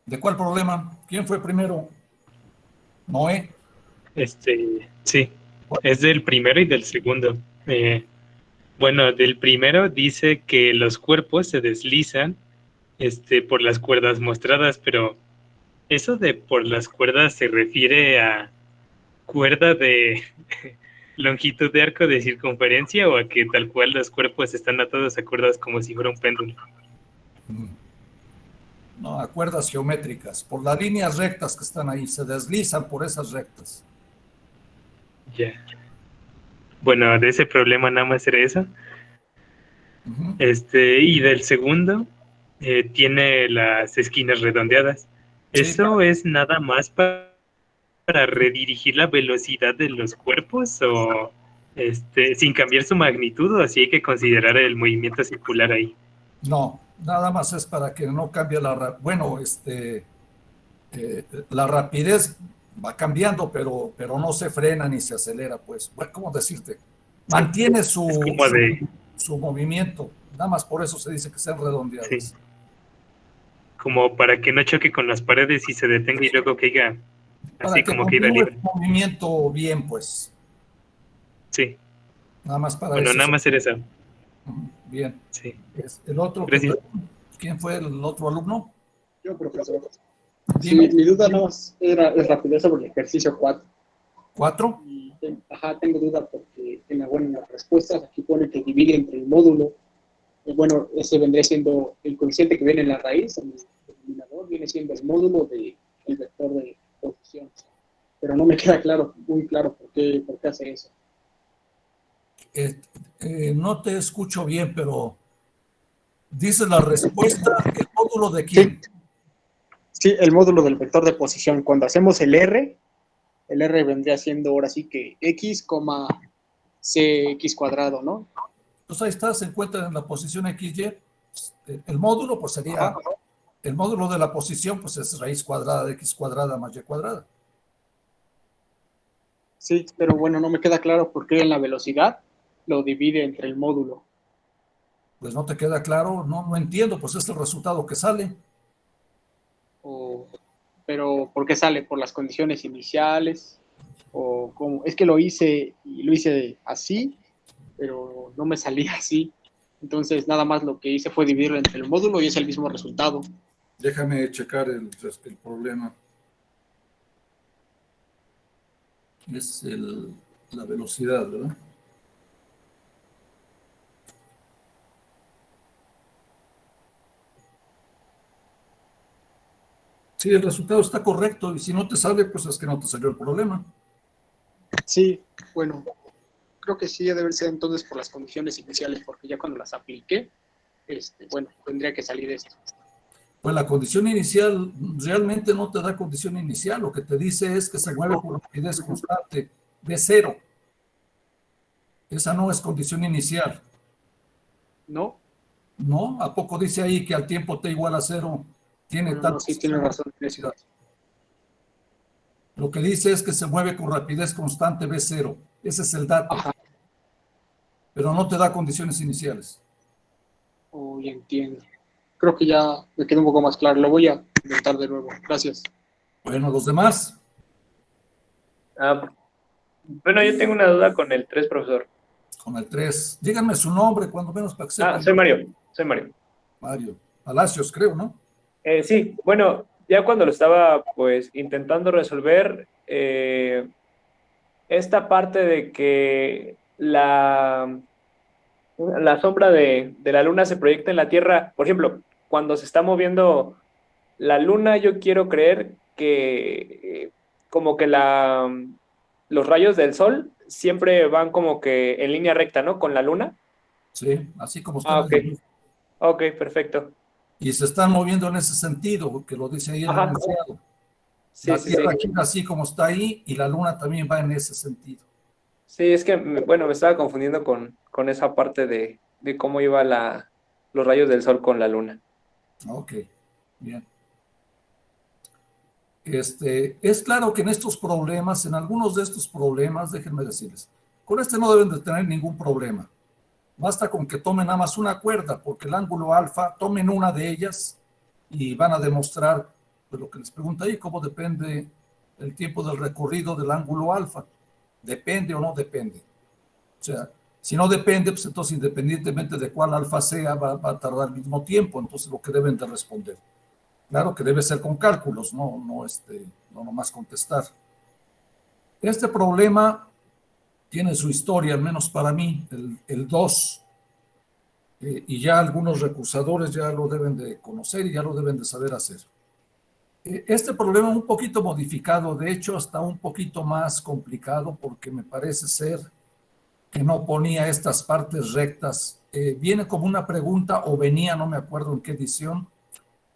¿De cuál problema? ¿Quién fue primero? Noé. Sí, es del primero y del segundo. Bueno, del primero dice que los cuerpos se deslizan, por las cuerdas mostradas, pero eso de por las cuerdas se refiere a cuerda de longitud de arco de circunferencia o a que tal cual los cuerpos están atados a cuerdas como si fuera un péndulo. No, a cuerdas geométricas, por las líneas rectas que están ahí, se deslizan por esas rectas. Ya. Bueno, de ese problema nada más era eso. Ujú. Y del segundo, tiene las esquinas redondeadas. Sí, ¿Eso es nada más para redirigir la velocidad de los cuerpos o sin cambiar su magnitud, o así hay que considerar el movimiento circular ahí? no, nada más es para que no cambie la rapidez va cambiando, pero no se frena ni se acelera, pues. Bueno, ¿cómo decirte? Sí. Mantiene Es como su movimiento, nada más por eso se dice que sean sí, redondeadas. como para que no choque con las paredes y se detenga y luego caiga Para así que como caída continúe libre. su movimiento bien, pues. Sí, Nada más para bueno, eso. nada más era eso. Bien. Sí, El otro que, gracias. ¿quién fue el otro alumno? Yo, profesor. Sí, Dime. mi duda no era es rapidez sobre el ejercicio 4. ¿Cuatro? Y tengo duda porque en las respuestas aquí pone que divide entre el módulo. Bueno, ese vendría siendo el coeficiente que viene en la raíz, en el denominador, viene siendo el módulo del vector de posición. Pero no me queda claro, muy claro por qué hace eso. No te escucho bien, pero dice la respuesta, ¿el módulo de Sí, quién? sí, el módulo del vector de posición. Cuando hacemos el R vendría siendo ahora sí que x, cx cuadrado, ¿no? Pues ahí está, se encuentra en la posición XY. El módulo, pues Ajá. sería, el módulo de la posición, pues es raíz cuadrada de X cuadrada más Y cuadrada. Sí, pero bueno, no me queda claro por qué en la velocidad lo divide entre el módulo. Pues no te queda claro, no entiendo, pues es el resultado que sale. Pero ¿por qué sale? ¿Por las condiciones iniciales? ¿O cómo? Es que lo hice así, pero no me salía así. Entonces, nada más lo que hice fue dividirlo entre el módulo y es el mismo resultado. Déjame checar el problema. Es la velocidad, ¿verdad? Sí, el resultado está correcto y si no te sale, pues es que no te salió el problema. Sí, bueno, creo que sí debe ser entonces por las condiciones iniciales, porque ya cuando las apliqué, bueno, tendría que salir esto. Pues la condición inicial realmente no te da condición inicial, lo que te dice es que se mueve por rapidez constante de cero. Esa no es condición inicial. ¿No? ¿No? ¿A poco dice ahí que al tiempo t igual a cero tiene Bueno, tal no, sí tiene posición? razón en eso. Lo que dice es que se mueve con rapidez constante v0. Ese es el dato. Ajá, Pero no te da condiciones iniciales. oh, ya entiendo. Creo que ya me quedó un poco más claro. Lo voy a intentar de nuevo. Gracias. Bueno, los demás, Ah, bueno, yo tengo una duda con el 3, profesor. con el 3. Díganme su nombre, cuando menos para que sepa. Soy Mario, soy Mario. Mario Palacios, creo, ¿no? Sí, bueno, ya cuando lo estaba pues intentando resolver, esta parte de que la sombra de la luna se proyecta en la Tierra, por ejemplo, cuando se está moviendo la luna, yo quiero creer que como que los rayos del sol siempre van como que en línea recta, ¿no? Con la luna. Sí, así como está Ah, en el ok, dibujo. ok, perfecto. Y se están moviendo en ese sentido, que lo dice ahí el Ajá, enunciado. sí, La sí, sí. Tierra gira así como está ahí y la Luna también va en ese sentido. Sí, es que, bueno, me estaba confundiendo con esa parte de cómo iba los rayos del sol con la luna. Ok, bien. Es claro que en estos problemas, en algunos de estos problemas, déjenme decirles, con este no deben de tener ningún problema. Basta con que tomen nada más una cuerda, porque el ángulo alfa, tomen una de ellas y van a demostrar Pues lo que les pregunta ahí, ¿cómo depende el tiempo del recorrido del ángulo alfa? ¿Depende o no depende? O sea, si no depende, pues entonces independientemente de cuál alfa sea, va a tardar el mismo tiempo. Entonces lo que deben de responder. Claro que debe ser con cálculos, no nomás contestar. Este problema tiene su historia, al menos para mí, el 2, y ya algunos recursadores ya lo deben de conocer y ya lo deben de saber hacer. Este problema un poquito modificado, de hecho hasta un poquito más complicado, porque me parece ser que no ponía estas partes rectas. Viene como una pregunta, o venía, no me acuerdo en qué edición,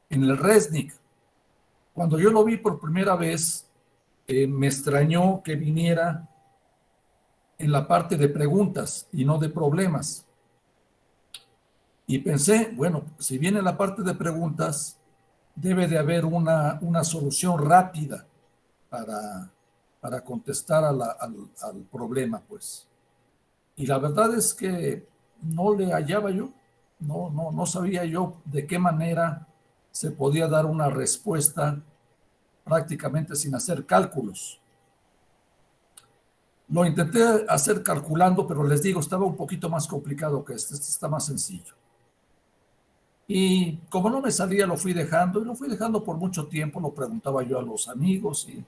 en el Resnick. Cuando yo lo vi por primera vez, me extrañó que viniera en la parte de preguntas y no de problemas. Y pensé, bueno, si viene en la parte de preguntas, debe de haber una solución rápida para contestar al problema, pues. Y la verdad es que no le hallaba yo, no sabía yo de qué manera se podía dar una respuesta prácticamente sin hacer cálculos. Lo intenté hacer calculando, pero les digo, estaba un poquito más complicado que este está más sencillo. Y como no me salía, lo fui dejando, y lo fui dejando por mucho tiempo, lo preguntaba yo a los amigos, y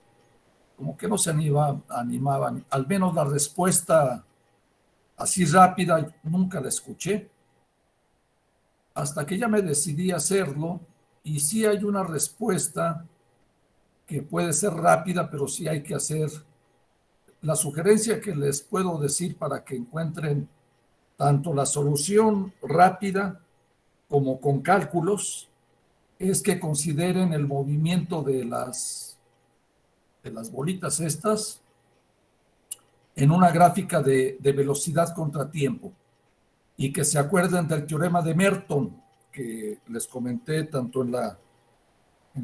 como que no se animaban, al menos la respuesta así rápida, nunca la escuché, hasta que ya me decidí a hacerlo, y sí hay una respuesta que puede ser rápida, pero sí hay que hacer. La sugerencia que les puedo decir para que encuentren tanto la solución rápida como con cálculos es que consideren el movimiento de las bolitas estas en una gráfica de velocidad contra tiempo, y que se acuerden del teorema de Merton que les comenté tanto en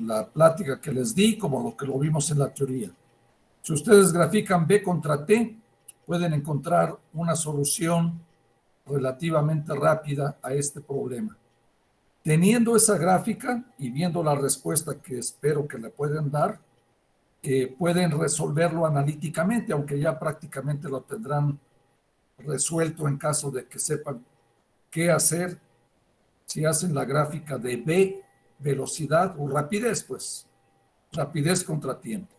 la plática que les di como lo que lo vimos en la teoría. Si ustedes grafican B contra T, pueden encontrar una solución relativamente rápida a este problema. Teniendo esa gráfica y viendo la respuesta que espero que le pueden dar, pueden resolverlo analíticamente, aunque ya prácticamente lo tendrán resuelto en caso de que sepan qué hacer si hacen la gráfica de B, velocidad o rapidez, pues, rapidez contra tiempo.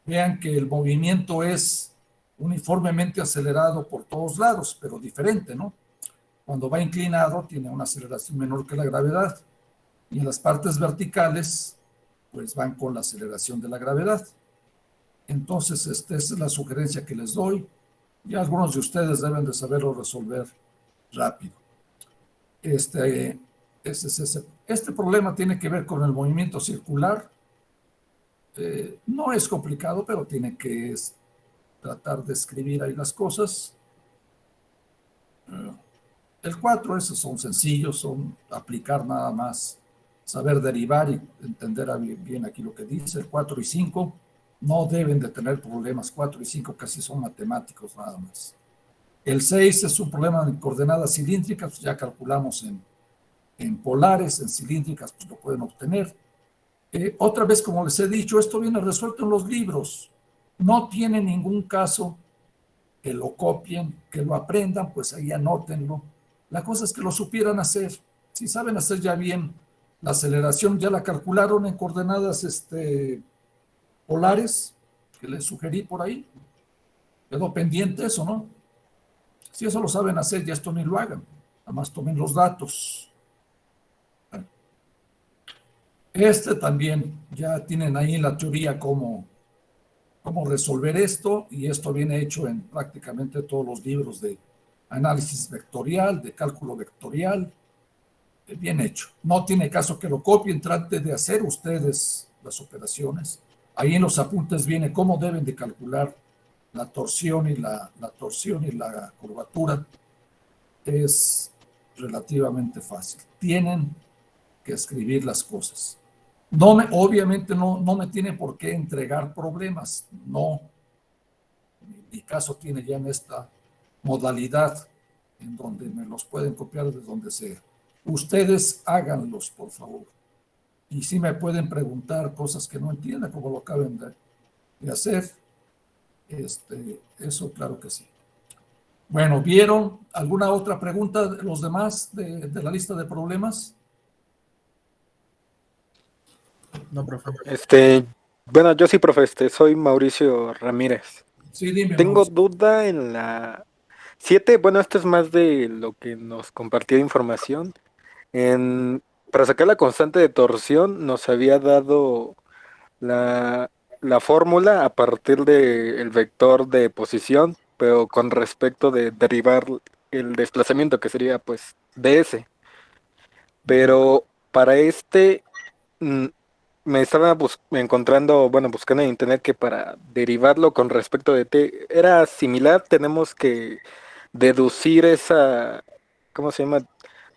Vean que el movimiento es uniformemente acelerado por todos lados, pero diferente, ¿no? Cuando va inclinado tiene una aceleración menor que la gravedad, y en las partes verticales pues van con la aceleración de la gravedad. Entonces, esta es la sugerencia que les doy, y algunos de ustedes deben de saberlo resolver rápido. Este problema tiene que ver con el movimiento circular. No es complicado, pero tiene que tratar de escribir ahí las cosas. El 4, esos son sencillos, son aplicar nada más, saber derivar y entender bien aquí lo que dice. El 4 y 5 no deben de tener problemas. 4 y 5 casi son matemáticos nada más. El 6 es un problema de coordenadas cilíndricas, pues ya calculamos en polares, en cilíndricas, pues lo pueden obtener. Otra vez, como les he dicho, esto viene resuelto en los libros. No tiene ningún caso que lo copien, que lo aprendan, pues ahí anótenlo. La cosa es que lo supieran hacer. Si saben hacer ya bien la aceleración, ya la calcularon en coordenadas polares, que les sugerí por ahí. Quedó pendiente eso, ¿no? Si eso lo saben hacer, ya esto ni lo hagan. Nada más tomen los datos. También ya tienen ahí en la teoría cómo resolver esto, y esto viene hecho en prácticamente todos los libros de análisis vectorial, de cálculo vectorial, bien hecho. No tiene caso que lo copien, traten de hacer ustedes las operaciones. Ahí en los apuntes viene cómo deben de calcular la torsión y la curvatura. Es relativamente fácil. Tienen que escribir las cosas. Obviamente no me tiene por qué entregar problemas, no. Mi caso tiene ya en esta modalidad en donde me los pueden copiar de donde sea. Ustedes háganlos, por favor. y sí me pueden preguntar cosas que no entienden, como lo acaban de hacer. Eso claro que sí. Bueno, ¿vieron alguna otra pregunta de los demás de la lista de problemas? No, profe. Bueno, yo sí, profe, soy Mauricio Ramírez. Sí, dime, Tengo Mauricio. duda en la 7. Bueno, esto es más de lo que nos compartió de información. Para sacar la constante de torsión nos había dado la, la fórmula a partir del vector de posición, pero con respecto de derivar el desplazamiento, que sería pues ds. Pero para mm, me estaba encontrando, bueno, buscando en internet que para derivarlo con respecto de t era similar, tenemos que deducir ¿cómo se llama?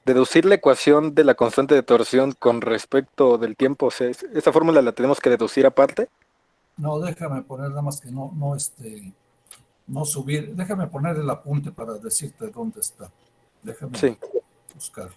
Deducir la ecuación de la constante de torsión con respecto del tiempo. O sea, esa fórmula la tenemos que deducir aparte. No, déjame poner nada más que no subir. Déjame poner el apunte para decirte dónde está. Déjame Sí. buscarlo.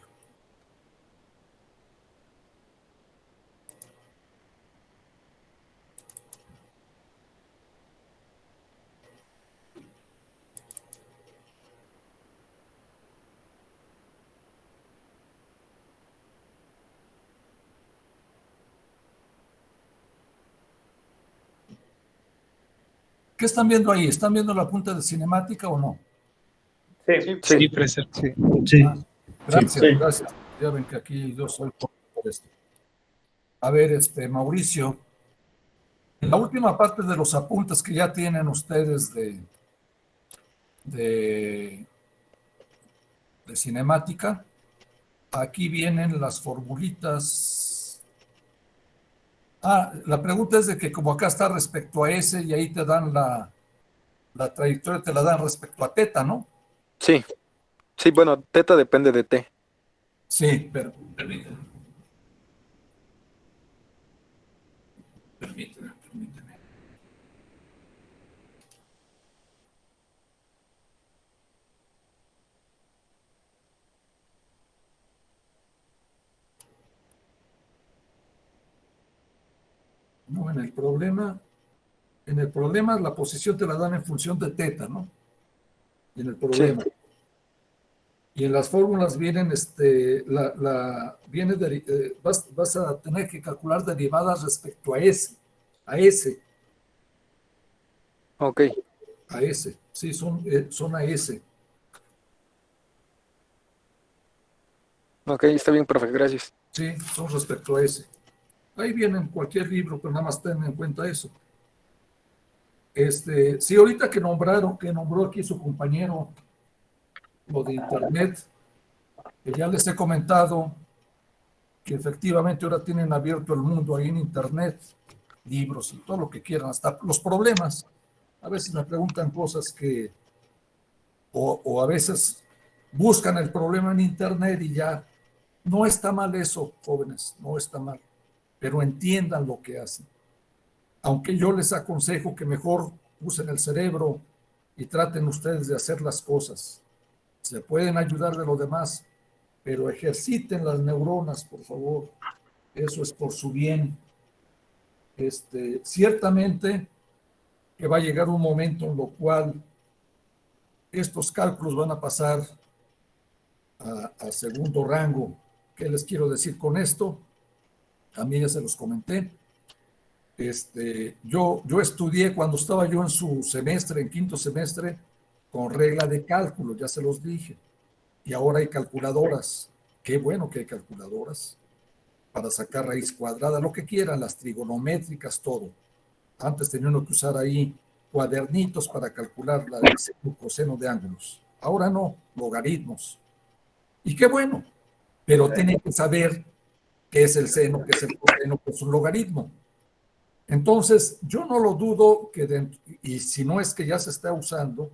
¿Qué están viendo ahí? ¿Están viendo la punta de cinemática o no? Sí. Sí, profesor. Sí. Gracias, Sí. gracias. Ya ven que aquí yo soy por esto. A ver, Mauricio, en la última parte de los apuntes que ya tienen ustedes de cinemática, aquí vienen las formulitas. La pregunta es de que como acá está respecto a S y ahí te dan la trayectoria, te la dan respecto a teta, ¿no? Sí, sí, bueno, teta depende de t. Sí, pero permíteme. Permíteme. No, en el problema la posición te la dan en función de teta, ¿no? En el problema. Sí. Y en las fórmulas vienen, vas a tener que calcular derivadas respecto a S, Ok, sí, son a S. ok, está bien, profe, gracias. Sí, son respecto a S. Ahí viene en cualquier libro, pero nada más ten en cuenta eso. Sí, ahorita que nombró aquí su compañero lo de Internet, que ya les he comentado que efectivamente ahora tienen abierto el mundo ahí en Internet, libros y todo lo que quieran, hasta los problemas. A veces me preguntan cosas o a veces buscan el problema en Internet y ya. No está mal eso, jóvenes, no está mal, pero entiendan lo que hacen. Aunque yo les aconsejo que mejor usen el cerebro y traten ustedes de hacer las cosas. Se pueden ayudar de lo demás, pero ejerciten las neuronas, por favor. Eso es por su bien. Ciertamente que va a llegar un momento en lo cual estos cálculos van a pasar a segundo rango. ¿Qué les quiero decir con esto? A mí ya se los comenté. Yo estudié cuando estaba yo en su semestre, en quinto semestre, con regla de cálculo, ya se los dije. Y ahora hay calculadoras. Qué bueno que hay calculadoras para sacar raíz cuadrada, lo que quieran, las trigonométricas, todo. Antes tenía uno que usar ahí cuadernitos para calcular el seno, coseno de ángulos. Ahora no, logaritmos. Y qué bueno, pero tienen que saber qué es el seno, qué es el coseno, qué es un logaritmo. Entonces, yo no lo dudo y si no es que ya se está usando,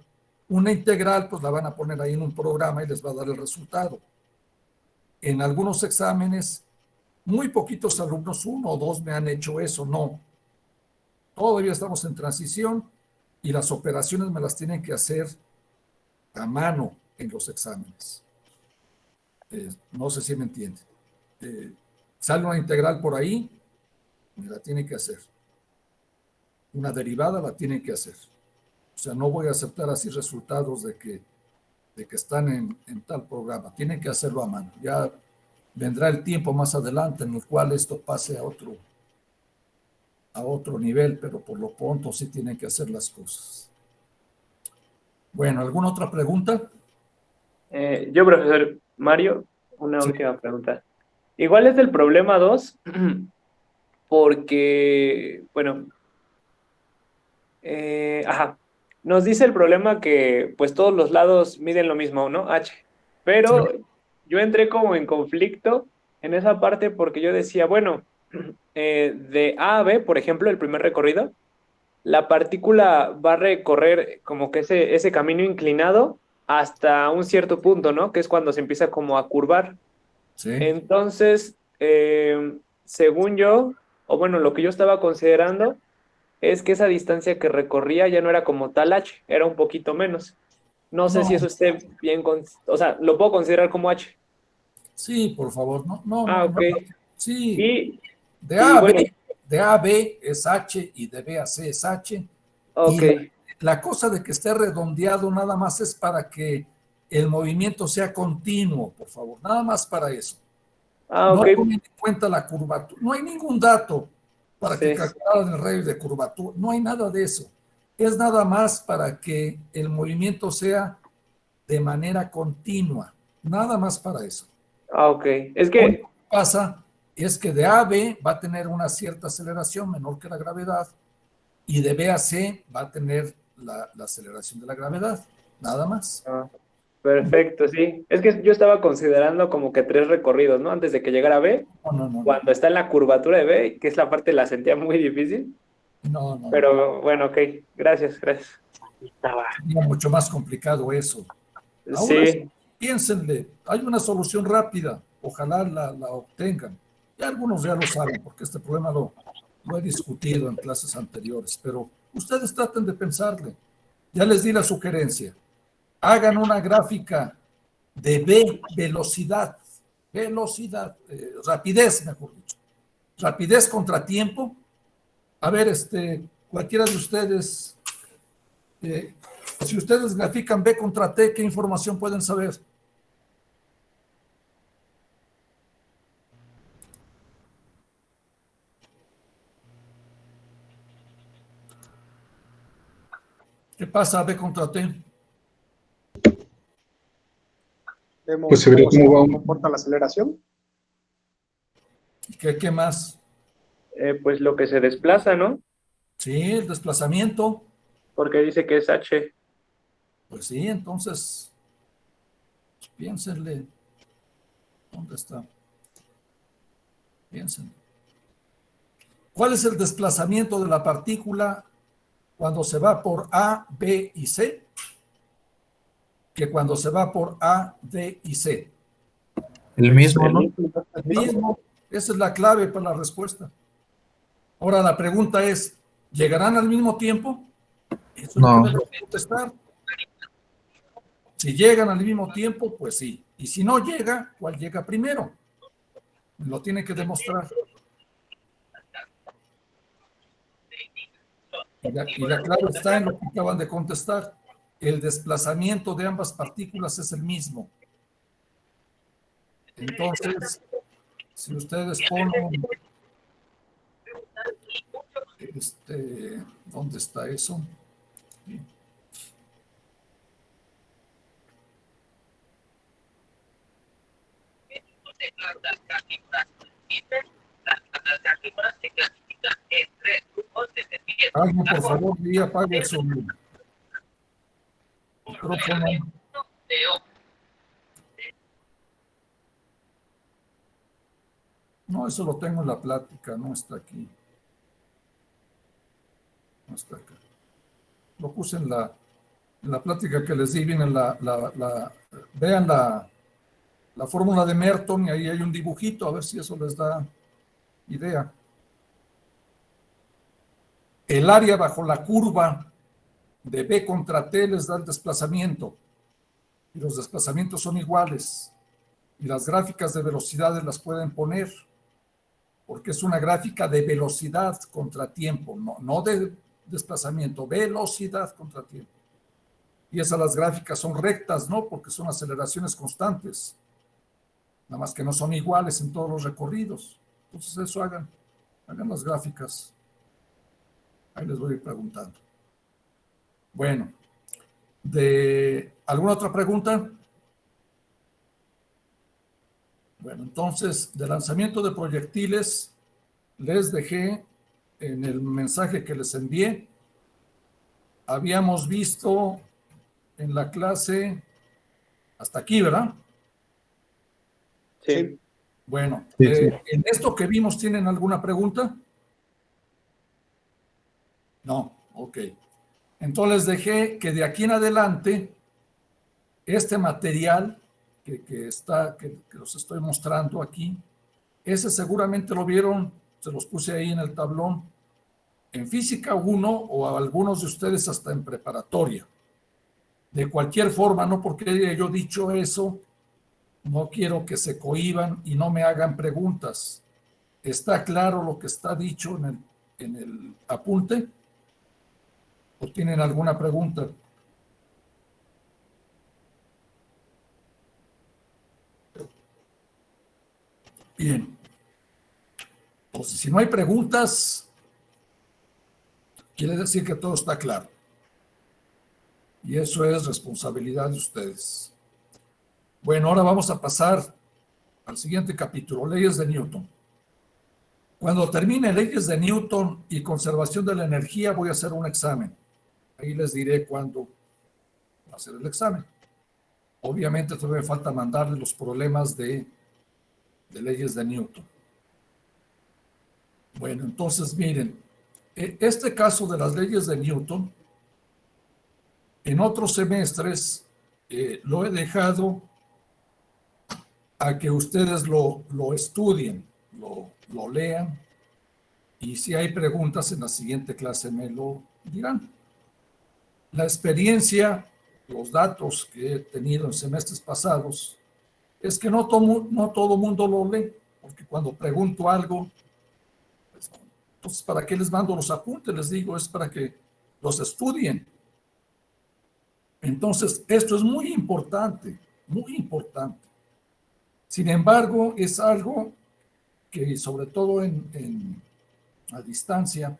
una integral, pues la van a poner ahí en un programa y les va a dar el resultado. En algunos exámenes, muy poquitos alumnos, 1 o 2 me han hecho eso, no. Todavía estamos en transición y las operaciones me las tienen que hacer a mano en los exámenes. No sé si me entienden. Sale una integral por ahí, y la tiene que hacer. Una derivada la tiene que hacer. O sea, no voy a aceptar así resultados de que están en tal programa. Tienen que hacerlo a mano. Ya vendrá el tiempo más adelante en el cual esto pase a otro nivel, pero por lo pronto sí tienen que hacer las cosas. Bueno, ¿alguna otra pregunta? Yo, profesor Mario, una última pregunta. Igual es del problema 2, porque, bueno, nos dice el problema que pues todos los lados miden lo mismo, ¿no? H. Pero yo entré como en conflicto en esa parte porque yo decía, bueno, de A a B, por ejemplo, el primer recorrido, la partícula va a recorrer como que ese camino inclinado hasta un cierto punto, ¿no? Que es cuando se empieza como a curvar. Sí. Entonces, según yo, o bueno, lo que yo estaba considerando es que esa distancia que recorría ya no era como tal H, era un poquito menos. No sé si eso esté bien, o sea, lo puedo considerar como H. Sí, por favor. No. Ok. Sí. De y A a bueno, B, de A a B es H y de B a C es H. ok. Y la cosa de que esté redondeado nada más es para que el movimiento sea continuo, por favor. Nada más para eso. No Ok. tomen en cuenta la curvatura. No hay ningún dato para que calcularan el radio de curvatura. No hay nada de eso. Es nada más para que el movimiento sea de manera continua. Nada más para eso. Ok. Es que... Lo que pasa es que de A a B va a tener una cierta aceleración menor que la gravedad y de B a C va a tener la aceleración de la gravedad. Nada más. Perfecto, sí. Es que yo estaba considerando como que 3 recorridos, ¿no? Antes de que llegara a B, No. cuando está en la curvatura de B, que es la parte la sentía muy difícil. No. Pero bueno, ok. Gracias. Sería mucho más complicado eso. Ahora Sí. piénsenle, hay una solución rápida, ojalá la obtengan. Y algunos ya lo saben, porque este problema lo he discutido en clases anteriores, pero ustedes traten de pensarle. Ya les di la sugerencia. Hagan una gráfica de B, velocidad, rapidez, mejor dicho. Rapidez contra tiempo. A ver, cualquiera de ustedes, si ustedes grafican B contra T, ¿qué información pueden saber? ¿Qué pasa B contra T? Vemos Pues se vería cómo va comporta la aceleración. ¿Qué más? Pues lo que se desplaza, ¿no? Sí, el desplazamiento. Porque dice que es H. Pues sí, entonces, piénsenle. ¿Dónde está? Piénsenle. ¿Cuál es el desplazamiento de la partícula cuando se va por A, B y C? Que cuando se va por A, D y C. el mismo, ¿no? El mismo. Esa es la clave para la respuesta. Ahora la pregunta es, ¿llegarán al mismo tiempo? Eso es lo que debemos contestar. Si llegan al mismo tiempo, pues sí. Y si no llega, ¿cuál llega primero? Lo tiene que demostrar. Y la clave está en lo que acaban de contestar. El desplazamiento de ambas partículas es el mismo. Entonces, si ustedes ponen, ¿dónde está eso? Alguien, por favor, y apague su micrófono. No, eso lo tengo en la plática, no está aquí. No está acá. Lo puse en la plática que les di, viene vean la fórmula de Merton y ahí hay un dibujito, a ver si eso les da idea. El área bajo la curva de B contra T les da el desplazamiento y los desplazamientos son iguales y las gráficas de velocidades las pueden poner porque es una gráfica de velocidad contra tiempo, no de desplazamiento, velocidad contra tiempo. Y esas las gráficas son rectas, ¿no? Porque son aceleraciones constantes, nada más que no son iguales en todos los recorridos. Entonces eso hagan las gráficas. Ahí les voy a ir preguntando. Bueno, ¿alguna otra pregunta? Bueno, entonces, de lanzamiento de proyectiles, les dejé en el mensaje que les envié. Habíamos visto en la clase hasta aquí, ¿verdad? Sí. Bueno, Sí. ¿en esto que vimos tienen alguna pregunta? No, ok. Entonces les dejé que de aquí en adelante, este material que los estoy mostrando aquí, ese seguramente lo vieron, se los puse ahí en el tablón, en Física 1 o a algunos de ustedes hasta en preparatoria. De cualquier forma, no porque yo he dicho eso, no quiero que se cohíban y no me hagan preguntas. ¿Está claro lo que está dicho en el apunte? ¿O tienen alguna pregunta? Bien. Entonces, si no hay preguntas, quiere decir que todo está claro. Y eso es responsabilidad de ustedes. Bueno, ahora vamos a pasar al siguiente capítulo, leyes de Newton. Cuando termine leyes de Newton y conservación de la energía, voy a hacer un examen. Ahí les diré cuándo va a ser el examen. Obviamente todavía falta mandarle los problemas de leyes de Newton. Bueno, entonces miren, este caso de las leyes de Newton, en otros semestres lo he dejado a que ustedes lo estudien, lo lean, y si hay preguntas en la siguiente clase me lo dirán. La experiencia, los datos que he tenido en semestres pasados, es que no todo mundo lo lee, porque cuando pregunto algo, pues, entonces, ¿para qué les mando los apuntes? Les digo, es para que los estudien. Entonces, esto es muy importante, muy importante. Sin embargo, es algo que, sobre todo a distancia,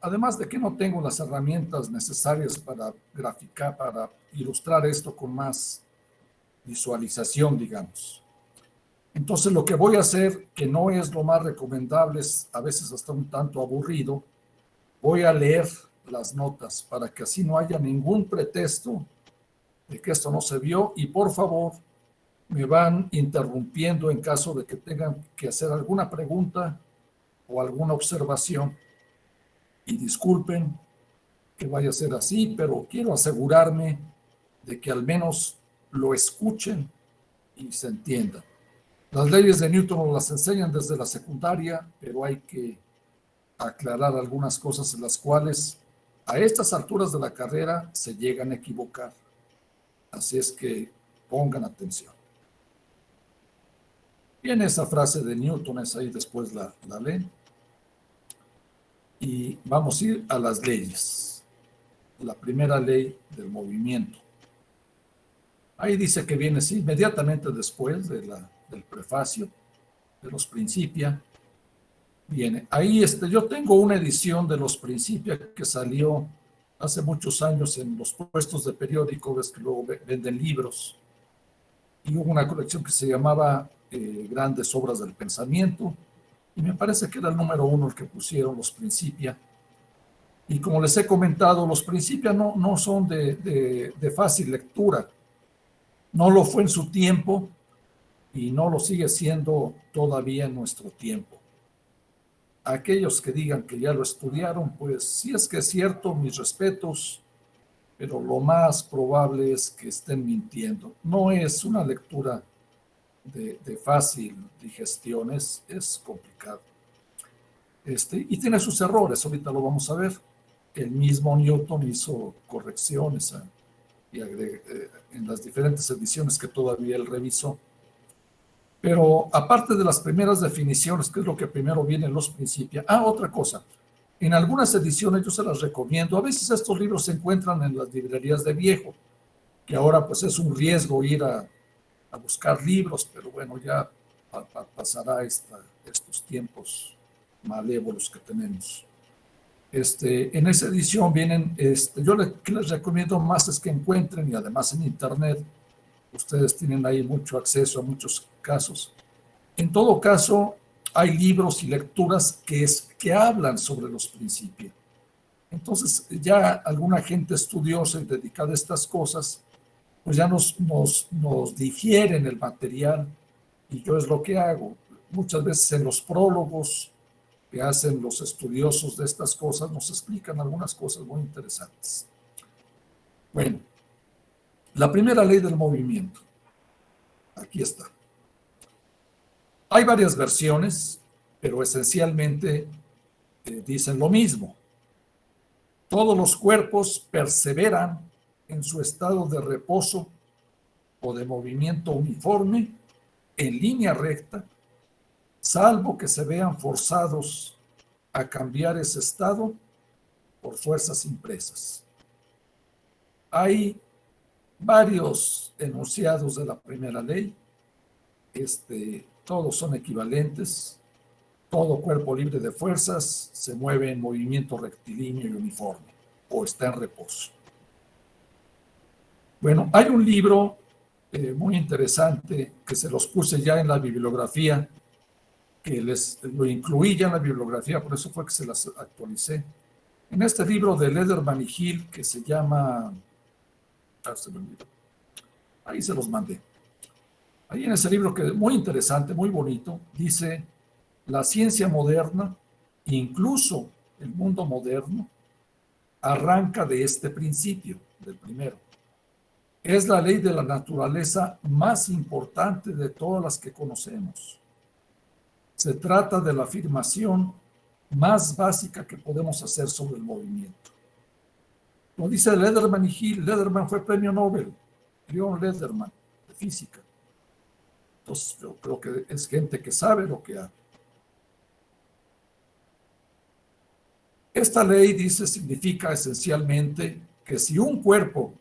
además de que no tengo las herramientas necesarias para graficar, para ilustrar esto con más visualización, digamos. Entonces, lo que voy a hacer, que no es lo más recomendable, es a veces hasta un tanto aburrido, voy a leer las notas para que así no haya ningún pretexto de que esto no se vio, y por favor me van interrumpiendo en caso de que tengan que hacer alguna pregunta o alguna observación. Y disculpen que vaya a ser así, pero quiero asegurarme de que al menos lo escuchen y se entienda. Las leyes de Newton nos las enseñan desde la secundaria, pero hay que aclarar algunas cosas en las cuales a estas alturas de la carrera se llegan a equivocar. Así es que pongan atención. Bien, esa frase de Newton es ahí, después la leen. Y vamos a ir a las leyes. La primera ley del movimiento. Ahí dice que viene sí, inmediatamente después del prefacio, de los Principia. Viene. Ahí yo tengo una edición de los Principia que salió hace muchos años en los puestos de periódico, ves que luego venden libros. Y hubo una colección que se llamaba Grandes Obras del Pensamiento, y me parece que era el número 1 el que pusieron los Principia. Y como les he comentado, los Principia no son de fácil lectura. No lo fue en su tiempo y no lo sigue siendo todavía en nuestro tiempo. Aquellos que digan que ya lo estudiaron, pues sí es que es cierto, mis respetos, pero lo más probable es que estén mintiendo. No es una lectura de fácil digestión, es complicado. Y tiene sus errores, ahorita lo vamos a ver. El mismo Newton hizo correcciones en las diferentes ediciones que todavía él revisó. Pero aparte de las primeras definiciones, que es lo que primero viene en los principios. Otra cosa. En algunas ediciones yo se las recomiendo. A veces estos libros se encuentran en las librerías de viejo, que ahora pues es un riesgo ir a buscar libros, pero bueno, ya pasará estos tiempos malévolos que tenemos. En esa edición vienen, yo les recomiendo más es que encuentren, y además en internet, ustedes tienen ahí mucho acceso a muchos casos. En todo caso, hay libros y lecturas que hablan sobre los principios. Entonces, ya alguna gente estudiosa y dedicada a estas cosas, pues ya nos difieren el material, y yo es lo que hago. Muchas veces en los prólogos que hacen los estudiosos de estas cosas nos explican algunas cosas muy interesantes. Bueno, la primera ley del movimiento. Aquí está. Hay varias versiones, pero esencialmente dicen lo mismo. Todos los cuerpos perseveran en su estado de reposo o de movimiento uniforme, en línea recta, salvo que se vean forzados a cambiar ese estado por fuerzas impresas. Hay varios enunciados de la primera ley, todos son equivalentes. Todo cuerpo libre de fuerzas se mueve en movimiento rectilíneo y uniforme, o está en reposo. Bueno, hay un libro muy interesante que se los puse ya en la bibliografía, que lo incluí ya en la bibliografía, por eso fue que se las actualicé. En este libro de Lederman y Hill, que se llama... Ahí se los mandé. Ahí en ese libro, que es muy interesante, muy bonito, dice: la ciencia moderna, incluso el mundo moderno, arranca de este principio, del primero. Es la ley de la naturaleza más importante de todas las que conocemos. Se trata de la afirmación más básica que podemos hacer sobre el movimiento. Lo dice Lederman y Hill. Lederman fue premio Nobel, John Lederman, de física. Entonces yo creo que es gente que sabe lo que hace. Esta ley, dice, significa esencialmente que si un cuerpo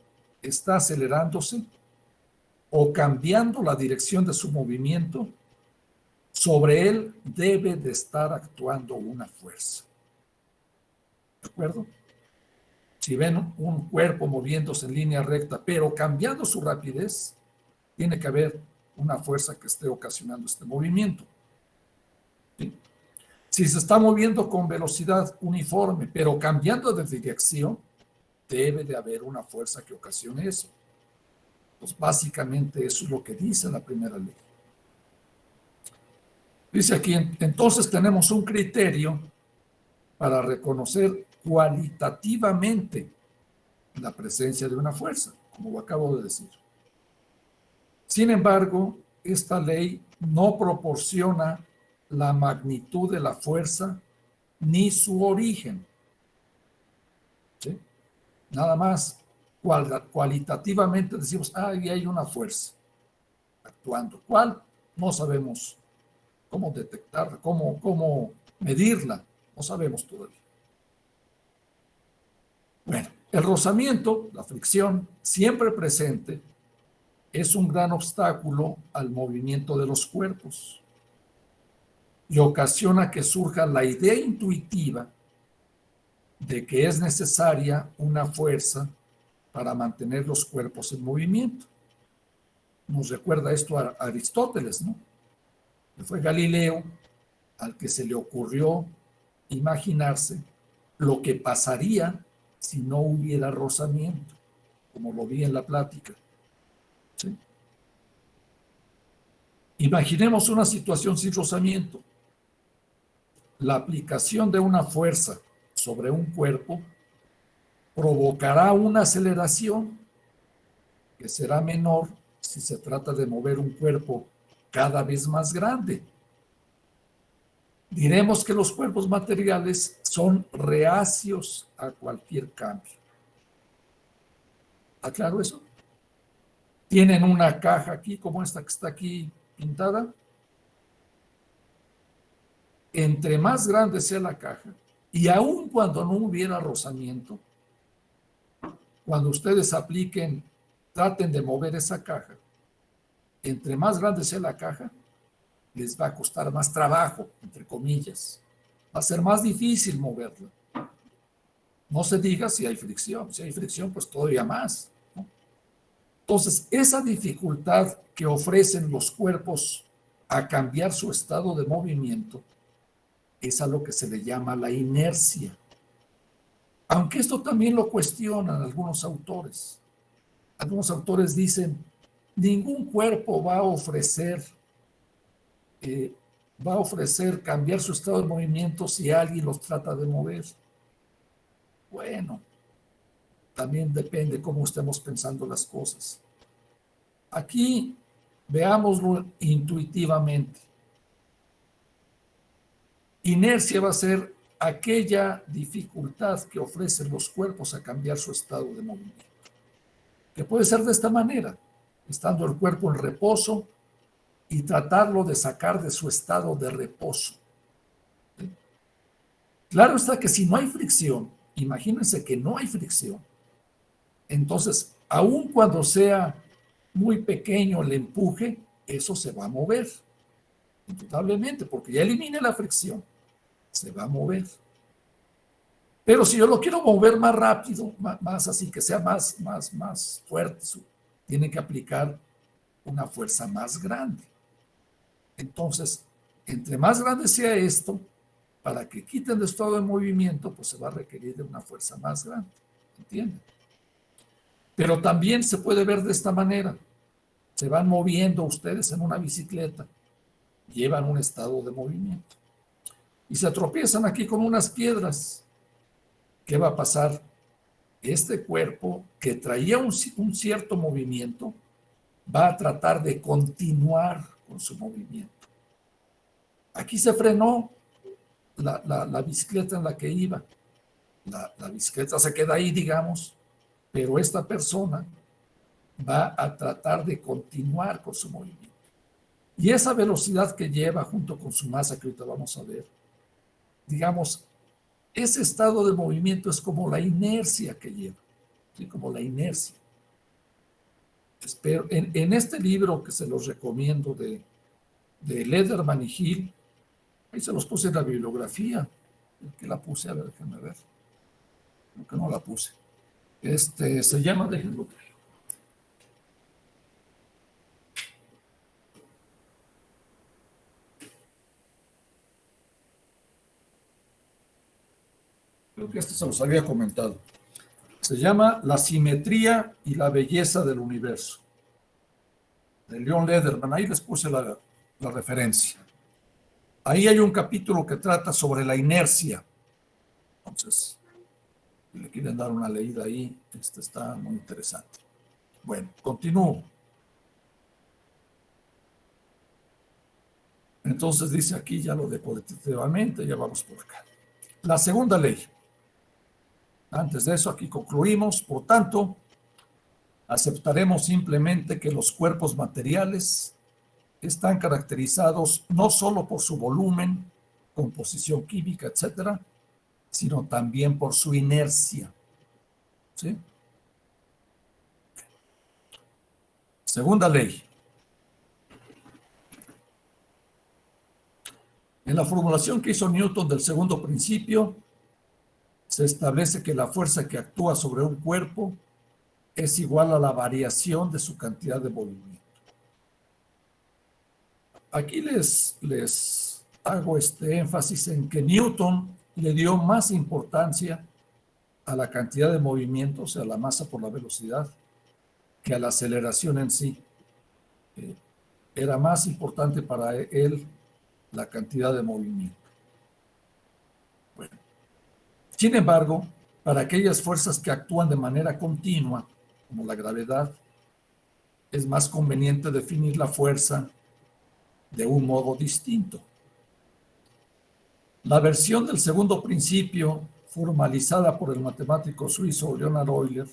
está acelerándose o cambiando la dirección de su movimiento, sobre él debe de estar actuando una fuerza. ¿De acuerdo? Si ven un cuerpo moviéndose en línea recta, pero cambiando su rapidez, tiene que haber una fuerza que esté ocasionando este movimiento. ¿Sí? Si se está moviendo con velocidad uniforme, pero cambiando de dirección, debe de haber una fuerza que ocasione eso. Pues básicamente eso es lo que dice la primera ley. Dice aquí, entonces tenemos un criterio para reconocer cualitativamente la presencia de una fuerza, como lo acabo de decir. Sin embargo, esta ley no proporciona la magnitud de la fuerza ni su origen. ¿Sí? Nada más cualitativamente decimos, ahí hay una fuerza actuando. ¿Cuál? No sabemos cómo detectarla, cómo medirla, no sabemos todavía. Bueno, el rozamiento, la fricción, siempre presente, es un gran obstáculo al movimiento de los cuerpos y ocasiona que surja la idea intuitiva de que es necesaria una fuerza para mantener los cuerpos en movimiento. Nos recuerda esto a Aristóteles, ¿no? Que fue Galileo al que se le ocurrió imaginarse lo que pasaría si no hubiera rozamiento, como lo vi en la plática. ¿Sí? Imaginemos una situación sin rozamiento. La aplicación de una fuerza sobre un cuerpo provocará una aceleración que será menor si se trata de mover un cuerpo cada vez más grande. Diremos que los cuerpos materiales son reacios a cualquier cambio. ¿Está claro eso? Tienen una caja aquí, como esta que está aquí pintada, entre más grande sea la caja, y aun cuando no hubiera rozamiento, cuando ustedes apliquen, traten de mover esa caja, entre más grande sea la caja, les va a costar más trabajo, entre comillas. Va a ser más difícil moverla. No se diga si hay fricción. Si hay fricción, pues todavía más, ¿no? Entonces, esa dificultad que ofrecen los cuerpos a cambiar su estado de movimiento es a lo que se le llama la inercia. Aunque esto también lo cuestionan algunos autores. Algunos autores dicen, ningún cuerpo va a ofrecer cambiar su estado de movimiento si alguien los trata de mover. Bueno, también depende cómo estemos pensando las cosas. Aquí veámoslo intuitivamente. Inercia va a ser aquella dificultad que ofrecen los cuerpos a cambiar su estado de movimiento. Que puede ser de esta manera, estando el cuerpo en reposo y tratarlo de sacar de su estado de reposo. ¿Sí? Claro está que si no hay fricción, imagínense que no hay fricción, entonces, aun cuando sea muy pequeño el empuje, eso se va a mover, indudablemente, porque ya elimina la fricción, se va a mover. Pero si yo lo quiero mover más rápido, más así, que sea más fuerte, tiene que aplicar una fuerza más grande. Entonces, entre más grande sea esto, para que quiten el estado de movimiento, pues se va a requerir de una fuerza más grande. ¿Entienden? Pero también se puede ver de esta manera. Se van moviendo ustedes en una bicicleta, llevan un estado de movimiento y se tropiezan aquí con unas piedras. ¿Qué va a pasar? Este cuerpo que traía un cierto movimiento va a tratar de continuar con su movimiento. Aquí se frenó la bicicleta en la que iba. La bicicleta se queda ahí, digamos, pero esta persona va a tratar de continuar con su movimiento. Y esa velocidad que lleva junto con su masa, que ahorita vamos a ver, digamos, ese estado de movimiento es como la inercia que lleva, ¿sí? Como la inercia. Espero, en este libro que se los recomiendo de Lederman y Hill, ahí se los puse en la bibliografía, que la puse, a ver, déjenme ver, creo que no la puse. Se llama, déjenlo ver. Creo que se los había comentado. Se llama La simetría y la belleza del universo, de Leon Lederman. Ahí les puse la referencia. Ahí hay un capítulo que trata sobre la inercia. Entonces, si le quieren dar una leída ahí, está muy interesante. Bueno, continúo. Entonces dice aquí, ya lo de colectivamente, ya vamos por acá. La segunda ley. Antes de eso, aquí concluimos. Por tanto, aceptaremos simplemente que los cuerpos materiales están caracterizados no solo por su volumen, composición química, etcétera, sino también por su inercia. ¿Sí? Segunda ley. En la formulación que hizo Newton del segundo principio, se establece que la fuerza que actúa sobre un cuerpo es igual a la variación de su cantidad de movimiento. Aquí les hago este énfasis en que Newton le dio más importancia a la cantidad de movimiento, o sea, la masa por la velocidad, que a la aceleración en sí. Era más importante para él la cantidad de movimiento. Bueno. Sin embargo, para aquellas fuerzas que actúan de manera continua, como la gravedad, es más conveniente definir la fuerza de un modo distinto. La versión del segundo principio, formalizada por el matemático suizo Leonhard Euler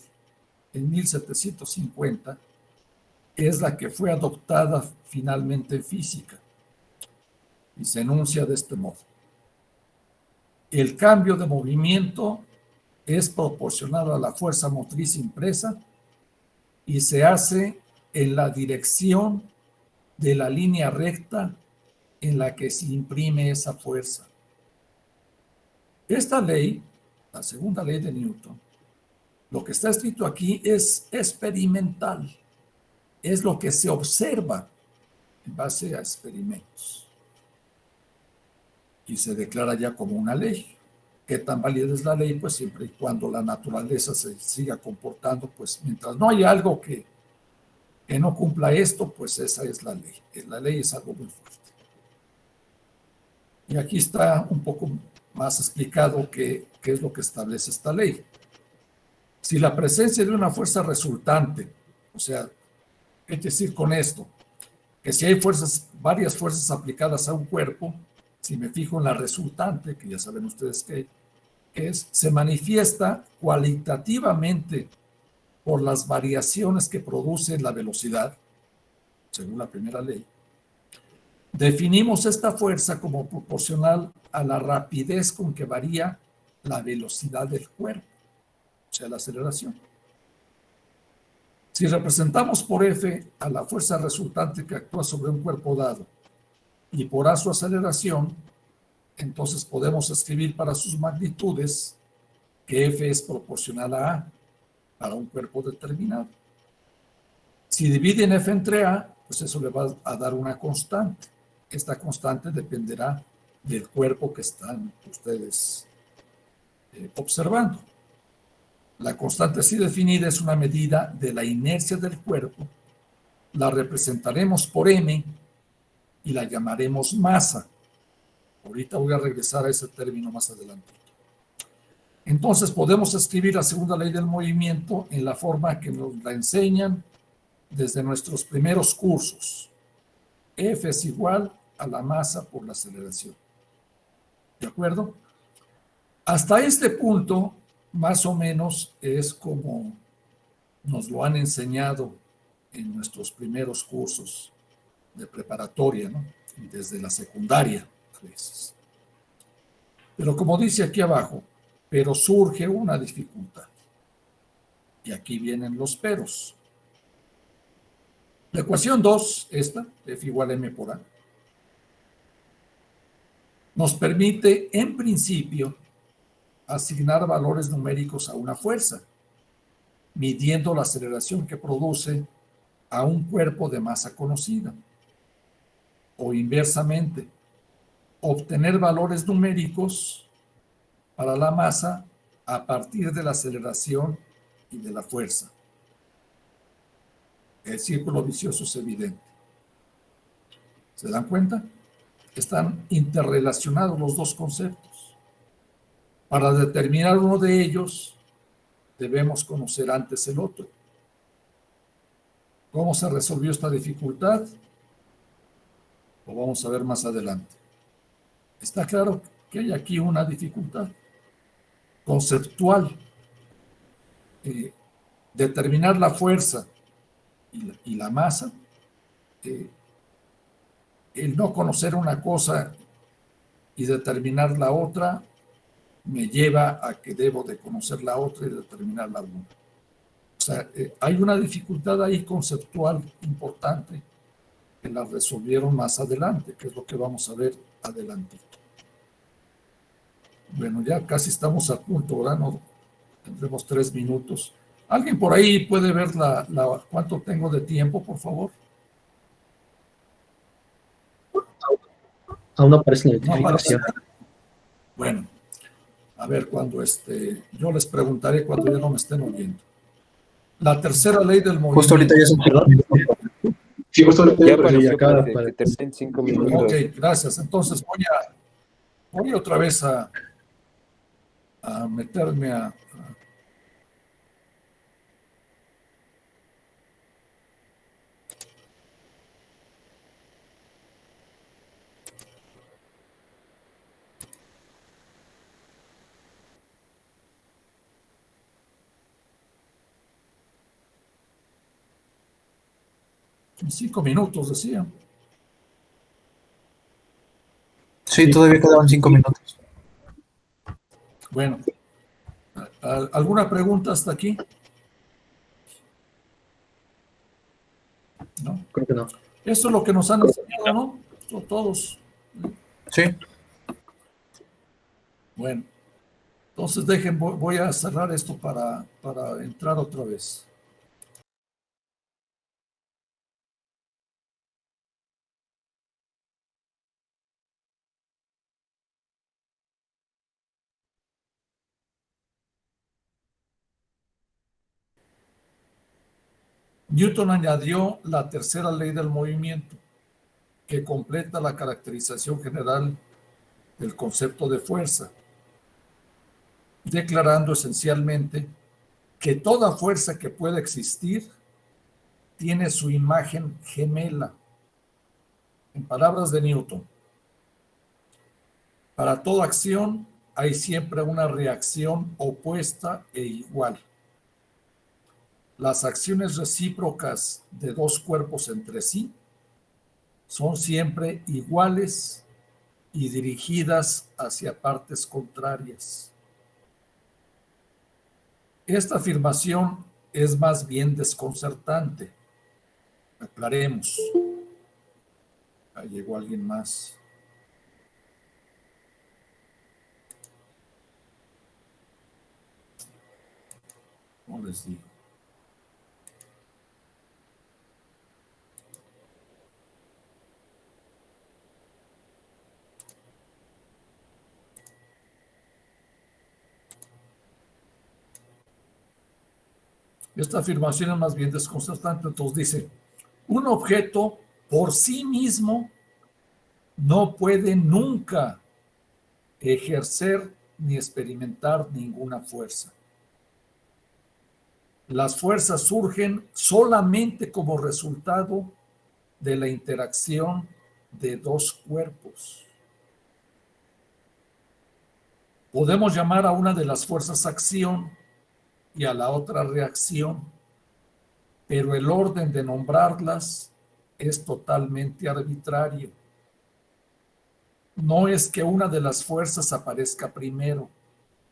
en 1750, es la que fue adoptada finalmente en física y se enuncia de este modo. El cambio de movimiento es proporcional a la fuerza motriz impresa y se hace en la dirección de la línea recta en la que se imprime esa fuerza. Esta ley, la segunda ley de Newton, lo que está escrito aquí es experimental, es lo que se observa en base a experimentos y se declara ya como una ley. ¿Qué tan válida es la ley? Pues siempre y cuando la naturaleza se siga comportando, pues mientras no haya algo que no cumpla esto, pues esa es la ley. La ley es algo muy fuerte. Y aquí está un poco más explicado qué es lo que establece esta ley. Si la presencia de una fuerza resultante, o sea, ¿qué quiere decir con esto? Que si hay varias fuerzas aplicadas a un cuerpo, si me fijo en la resultante, que ya saben ustedes qué es, se manifiesta cualitativamente por las variaciones que produce la velocidad, según la primera ley. Definimos esta fuerza como proporcional a la rapidez con que varía la velocidad del cuerpo, o sea, la aceleración. Si representamos por F a la fuerza resultante que actúa sobre un cuerpo dado y por A su aceleración, entonces podemos escribir para sus magnitudes que F es proporcional a A para un cuerpo determinado. Si dividen F entre A, pues eso le va a dar una constante. Esta constante dependerá del cuerpo que están ustedes observando. La constante así definida es una medida de la inercia del cuerpo. La representaremos por M y la llamaremos masa. Ahorita voy a regresar a ese término más adelante. Entonces podemos escribir la segunda ley del movimiento en la forma que nos la enseñan desde nuestros primeros cursos. F es igual a la masa por la aceleración. ¿De acuerdo? Hasta este punto, más o menos, es como nos lo han enseñado en nuestros primeros cursos de preparatoria, ¿no? Desde la secundaria, a veces. Pero como dice aquí abajo, pero surge una dificultad. Y aquí vienen los peros. La ecuación 2, esta, F igual a M por A, nos permite, en principio, asignar valores numéricos a una fuerza, midiendo la aceleración que produce a un cuerpo de masa conocida. O inversamente, obtener valores numéricos para la masa a partir de la aceleración y de la fuerza. El círculo vicioso es evidente. ¿Se dan cuenta? Están interrelacionados los dos conceptos. Para determinar uno de ellos, debemos conocer antes el otro. ¿Cómo se resolvió esta dificultad? Lo vamos a ver más adelante. Está claro que hay aquí una dificultad conceptual. Determinar la fuerza y la masa, el no conocer una cosa y determinar la otra me lleva a que debo de conocer la otra y determinar la una. O sea, hay una dificultad ahí conceptual importante que la resolvieron más adelante, que es lo que vamos a ver adelantito. Bueno, ya casi estamos a punto, ¿verdad? No, tendremos 3 minutos. ¿Alguien por ahí puede ver cuánto tengo de tiempo, por favor? Aún no aparece la No aparece. notificación. Bueno, a ver, cuando yo les preguntaré cuando ya no me estén oyendo. La tercera ley del movimiento. Justo ahorita ya son Perdón. Sí, justo ahorita Ya ya apareció acaba que de termina en 5 minutos. Ok, gracias. Entonces voy otra vez a meterme a... En 5 minutos, decía. Sí, todavía quedaban 5 minutos. Bueno, ¿alguna pregunta hasta aquí? ¿No? Creo que no. Eso es lo que nos han enseñado, ¿no? Todos. Sí. Bueno, entonces voy a cerrar esto para entrar otra vez. Newton añadió la tercera ley del movimiento, que completa la caracterización general del concepto de fuerza, declarando esencialmente que toda fuerza que pueda existir tiene su imagen gemela. En palabras de Newton, para toda acción hay siempre una reacción opuesta e igual. Las acciones recíprocas de dos cuerpos entre sí son siempre iguales y dirigidas hacia partes contrarias. Esta afirmación es más bien desconcertante. Aclaremos. Ahí llegó alguien más. ¿Cómo les digo? Esta afirmación es más bien desconcertante. Entonces dice, un objeto por sí mismo no puede nunca ejercer ni experimentar ninguna fuerza. Las fuerzas surgen solamente como resultado de la interacción de dos cuerpos. Podemos llamar a una de las fuerzas acción y a la otra reacción, pero el orden de nombrarlas es totalmente arbitrario. No es que una de las fuerzas aparezca primero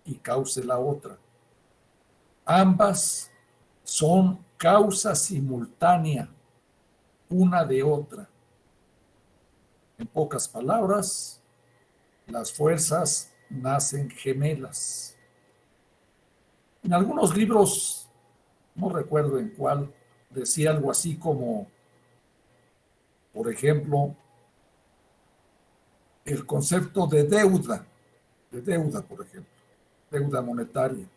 y cause la otra. Ambas son causa simultánea una de otra. En pocas palabras, las fuerzas nacen gemelas. En algunos libros, no recuerdo en cuál, decía algo así como, por ejemplo, el concepto de deuda, por ejemplo, deuda monetaria.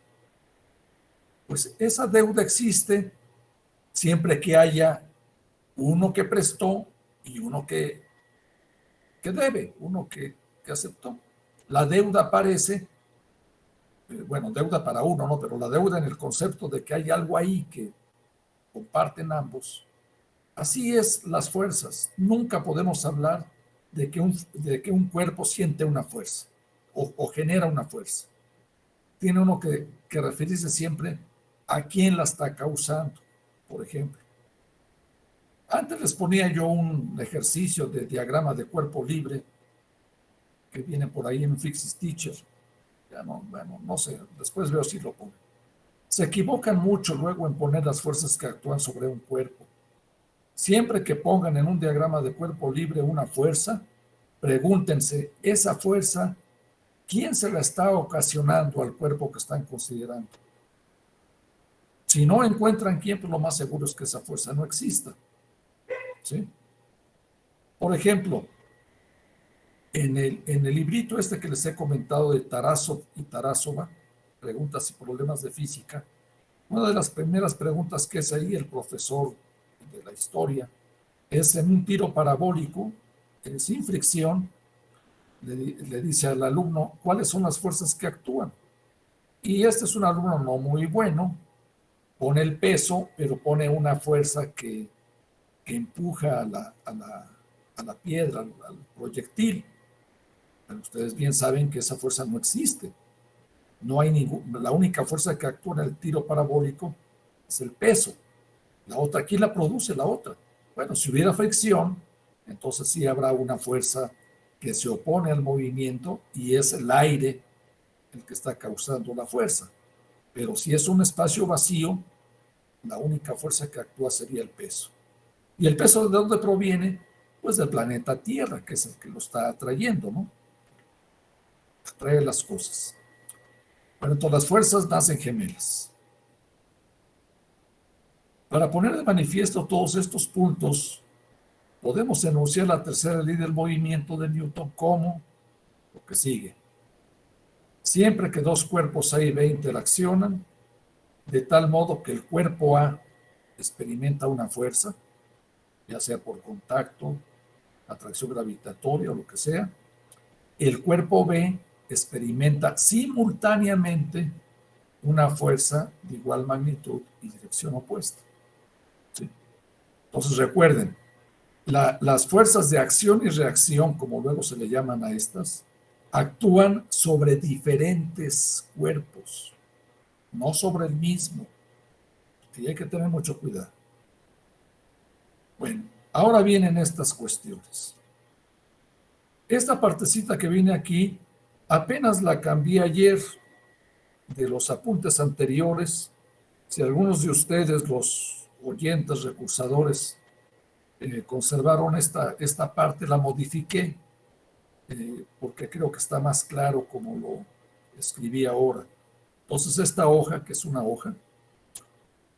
Pues esa deuda existe siempre que haya uno que prestó y uno que debe, uno que aceptó. La deuda aparece, bueno, deuda para uno, ¿no? Pero la deuda en el concepto de que hay algo ahí que comparten ambos. Así es las fuerzas. Nunca podemos hablar de que un cuerpo siente una fuerza o genera una fuerza. Tiene uno que referirse siempre a quién la está causando, por ejemplo. Antes les ponía yo un ejercicio de diagrama de cuerpo libre que viene por ahí en Fixed Teacher. Ya no, bueno, no sé, después veo si lo pongo. Se equivocan mucho luego en poner las fuerzas que actúan sobre un cuerpo. Siempre que pongan en un diagrama de cuerpo libre una fuerza, pregúntense, esa fuerza, ¿quién se la está ocasionando al cuerpo que están considerando? Si no encuentran quién, pues lo más seguro es que esa fuerza no exista. ¿Sí? Por ejemplo, en el librito este que les he comentado de Tarasov y Tarasova, preguntas y problemas de física, una de las primeras preguntas que es ahí el profesor de la historia es en un tiro parabólico, sin fricción, le dice al alumno cuáles son las fuerzas que actúan. Y este es un alumno no muy bueno, pone el peso, pero pone una fuerza que empuja a la piedra, al proyectil. Pero ustedes bien saben que esa fuerza no existe. No hay la única fuerza que actúa en el tiro parabólico es el peso. La otra, ¿quién la produce? La otra. Bueno, si hubiera fricción, entonces sí habrá una fuerza que se opone al movimiento y es el aire el que está causando la fuerza. Pero si es un espacio vacío, la única fuerza que actúa sería el peso. ¿Y el peso de dónde proviene? Pues del planeta Tierra, que es el que lo está atrayendo, ¿no? Atrae las cosas. Bueno, entonces las fuerzas nacen gemelas. Para poner de manifiesto todos estos puntos, podemos enunciar la tercera ley del movimiento de Newton como lo que sigue. Siempre que dos cuerpos A y B interaccionan, de tal modo que el cuerpo A experimenta una fuerza, ya sea por contacto, atracción gravitatoria o lo que sea, el cuerpo B experimenta simultáneamente una fuerza de igual magnitud y dirección opuesta. ¿Sí? Entonces recuerden, las fuerzas de acción y reacción, como luego se le llaman a estas, actúan sobre diferentes cuerpos, no sobre el mismo. Y hay que tener mucho cuidado. Bueno, ahora vienen estas cuestiones. Esta partecita que viene aquí, apenas la cambié ayer de los apuntes anteriores. Si algunos de ustedes, los oyentes, recursadores, conservaron esta parte, la modifiqué, porque creo que está más claro como lo escribí ahora. Entonces esta hoja, que es una hoja,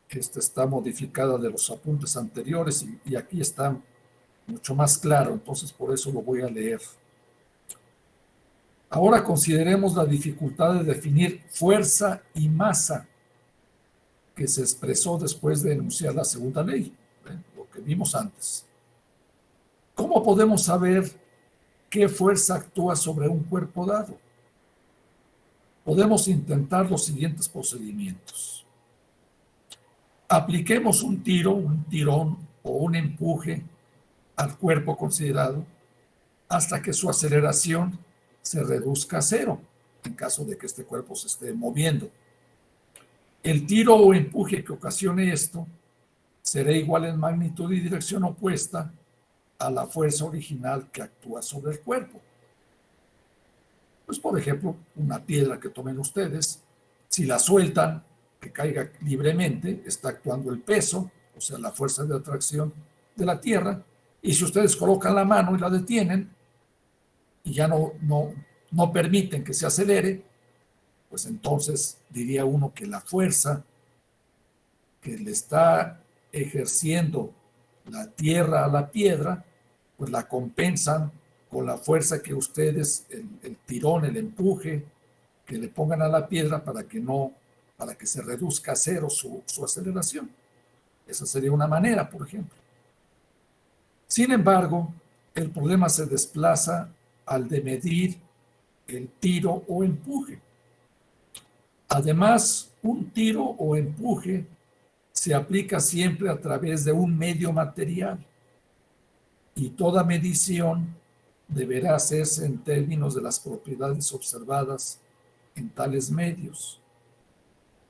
esta está modificada de los apuntes anteriores y aquí está mucho más claro, entonces por eso lo voy a leer. Ahora consideremos la dificultad de definir fuerza y masa que se expresó después de enunciar la segunda ley, lo que vimos antes. ¿Cómo podemos saber qué fuerza actúa sobre un cuerpo dado? Podemos intentar los siguientes procedimientos. Apliquemos un tiro, un tirón o un empuje al cuerpo considerado hasta que su aceleración se reduzca a cero, en caso de que este cuerpo se esté moviendo. El tiro o empuje que ocasione esto será igual en magnitud y dirección opuesta a la fuerza original que actúa sobre el cuerpo. Pues, por ejemplo, una piedra que tomen ustedes, si la sueltan, que caiga libremente, está actuando el peso, o sea, la fuerza de atracción de la Tierra, y si ustedes colocan la mano y la detienen, y ya no permiten que se acelere, pues entonces diría uno que la fuerza que le está ejerciendo la Tierra a la piedra, pues la compensan con la fuerza que ustedes, el tirón, el empuje, que le pongan a la piedra para que se reduzca a cero su aceleración. Esa sería una manera, por ejemplo. Sin embargo, el problema se desplaza al de medir el tiro o empuje. Además, un tiro o empuje se aplica siempre a través de un medio material y toda medición deberá hacerse en términos de las propiedades observadas en tales medios.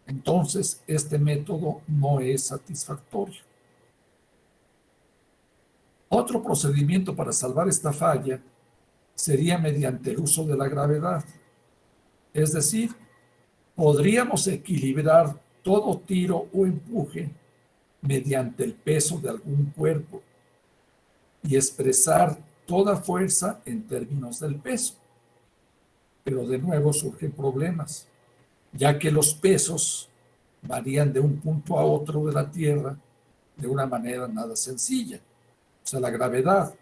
Entonces, este método no es satisfactorio. Otro procedimiento para salvar esta falla sería mediante el uso de la gravedad. Es decir, podríamos equilibrar todo tiro o empuje mediante el peso de algún cuerpo y expresar toda fuerza en términos del peso. Pero de nuevo surgen problemas, ya que los pesos varían de un punto a otro de la Tierra de una manera nada sencilla. O sea, la gravedad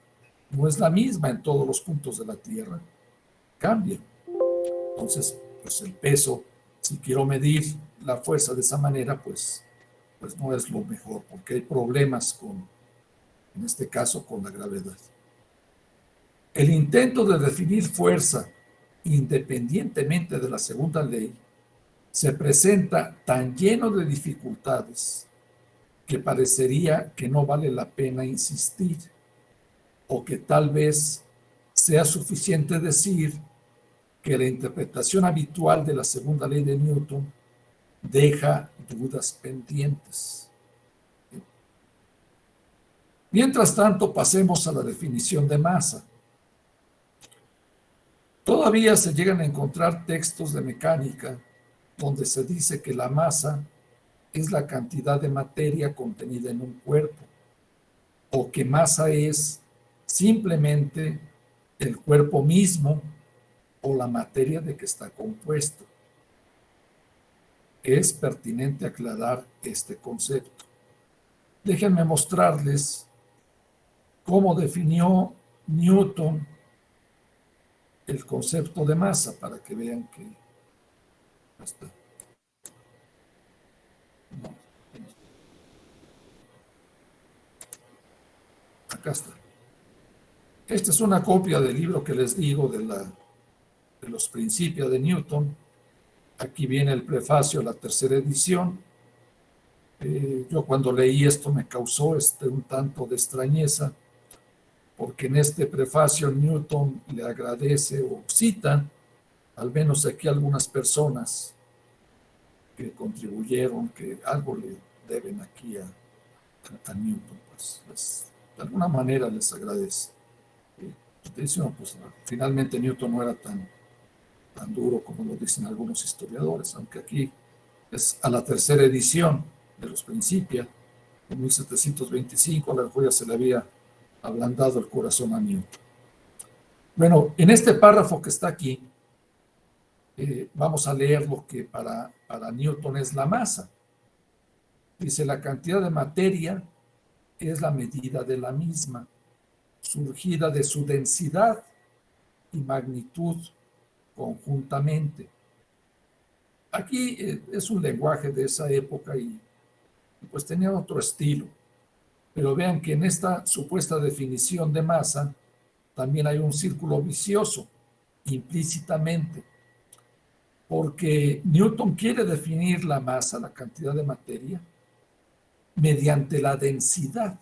no es la misma en todos los puntos de la Tierra, cambia. Entonces, pues el peso, si quiero medir la fuerza de esa manera, pues no es lo mejor, porque hay problemas en este caso, con la gravedad. El intento de definir fuerza independientemente de la segunda ley se presenta tan lleno de dificultades que parecería que no vale la pena insistir, o que tal vez sea suficiente decir que la interpretación habitual de la segunda ley de Newton deja dudas pendientes. Mientras tanto, pasemos a la definición de masa. Todavía se llegan a encontrar textos de mecánica donde se dice que la masa es la cantidad de materia contenida en un cuerpo, o que masa es simplemente el cuerpo mismo o la materia de que está compuesto. Es pertinente aclarar este concepto. Déjenme mostrarles cómo definió Newton el concepto de masa para que vean que está. No. Acá está. Esta es una copia del libro que les digo de los principios de Newton. Aquí viene el prefacio, la tercera edición. Yo cuando leí esto me causó un tanto de extrañeza, porque en este prefacio Newton le agradece o cita, al menos aquí algunas personas que contribuyeron, que algo le deben aquí a Newton, pues de alguna manera les agradece. Pues, finalmente Newton no era tan duro como lo dicen algunos historiadores, aunque aquí es a la tercera edición de los Principia, en 1725, a la cual se le había ablandado el corazón a Newton. Bueno, en este párrafo que está aquí, vamos a leer lo que para Newton es la masa. Dice: la cantidad de materia es la medida de la misma, surgida de su densidad y magnitud conjuntamente. Aquí es un lenguaje de esa época y pues tenía otro estilo. Pero vean que en esta supuesta definición de masa también hay un círculo vicioso implícitamente, porque Newton quiere definir la masa, la cantidad de materia, mediante la densidad.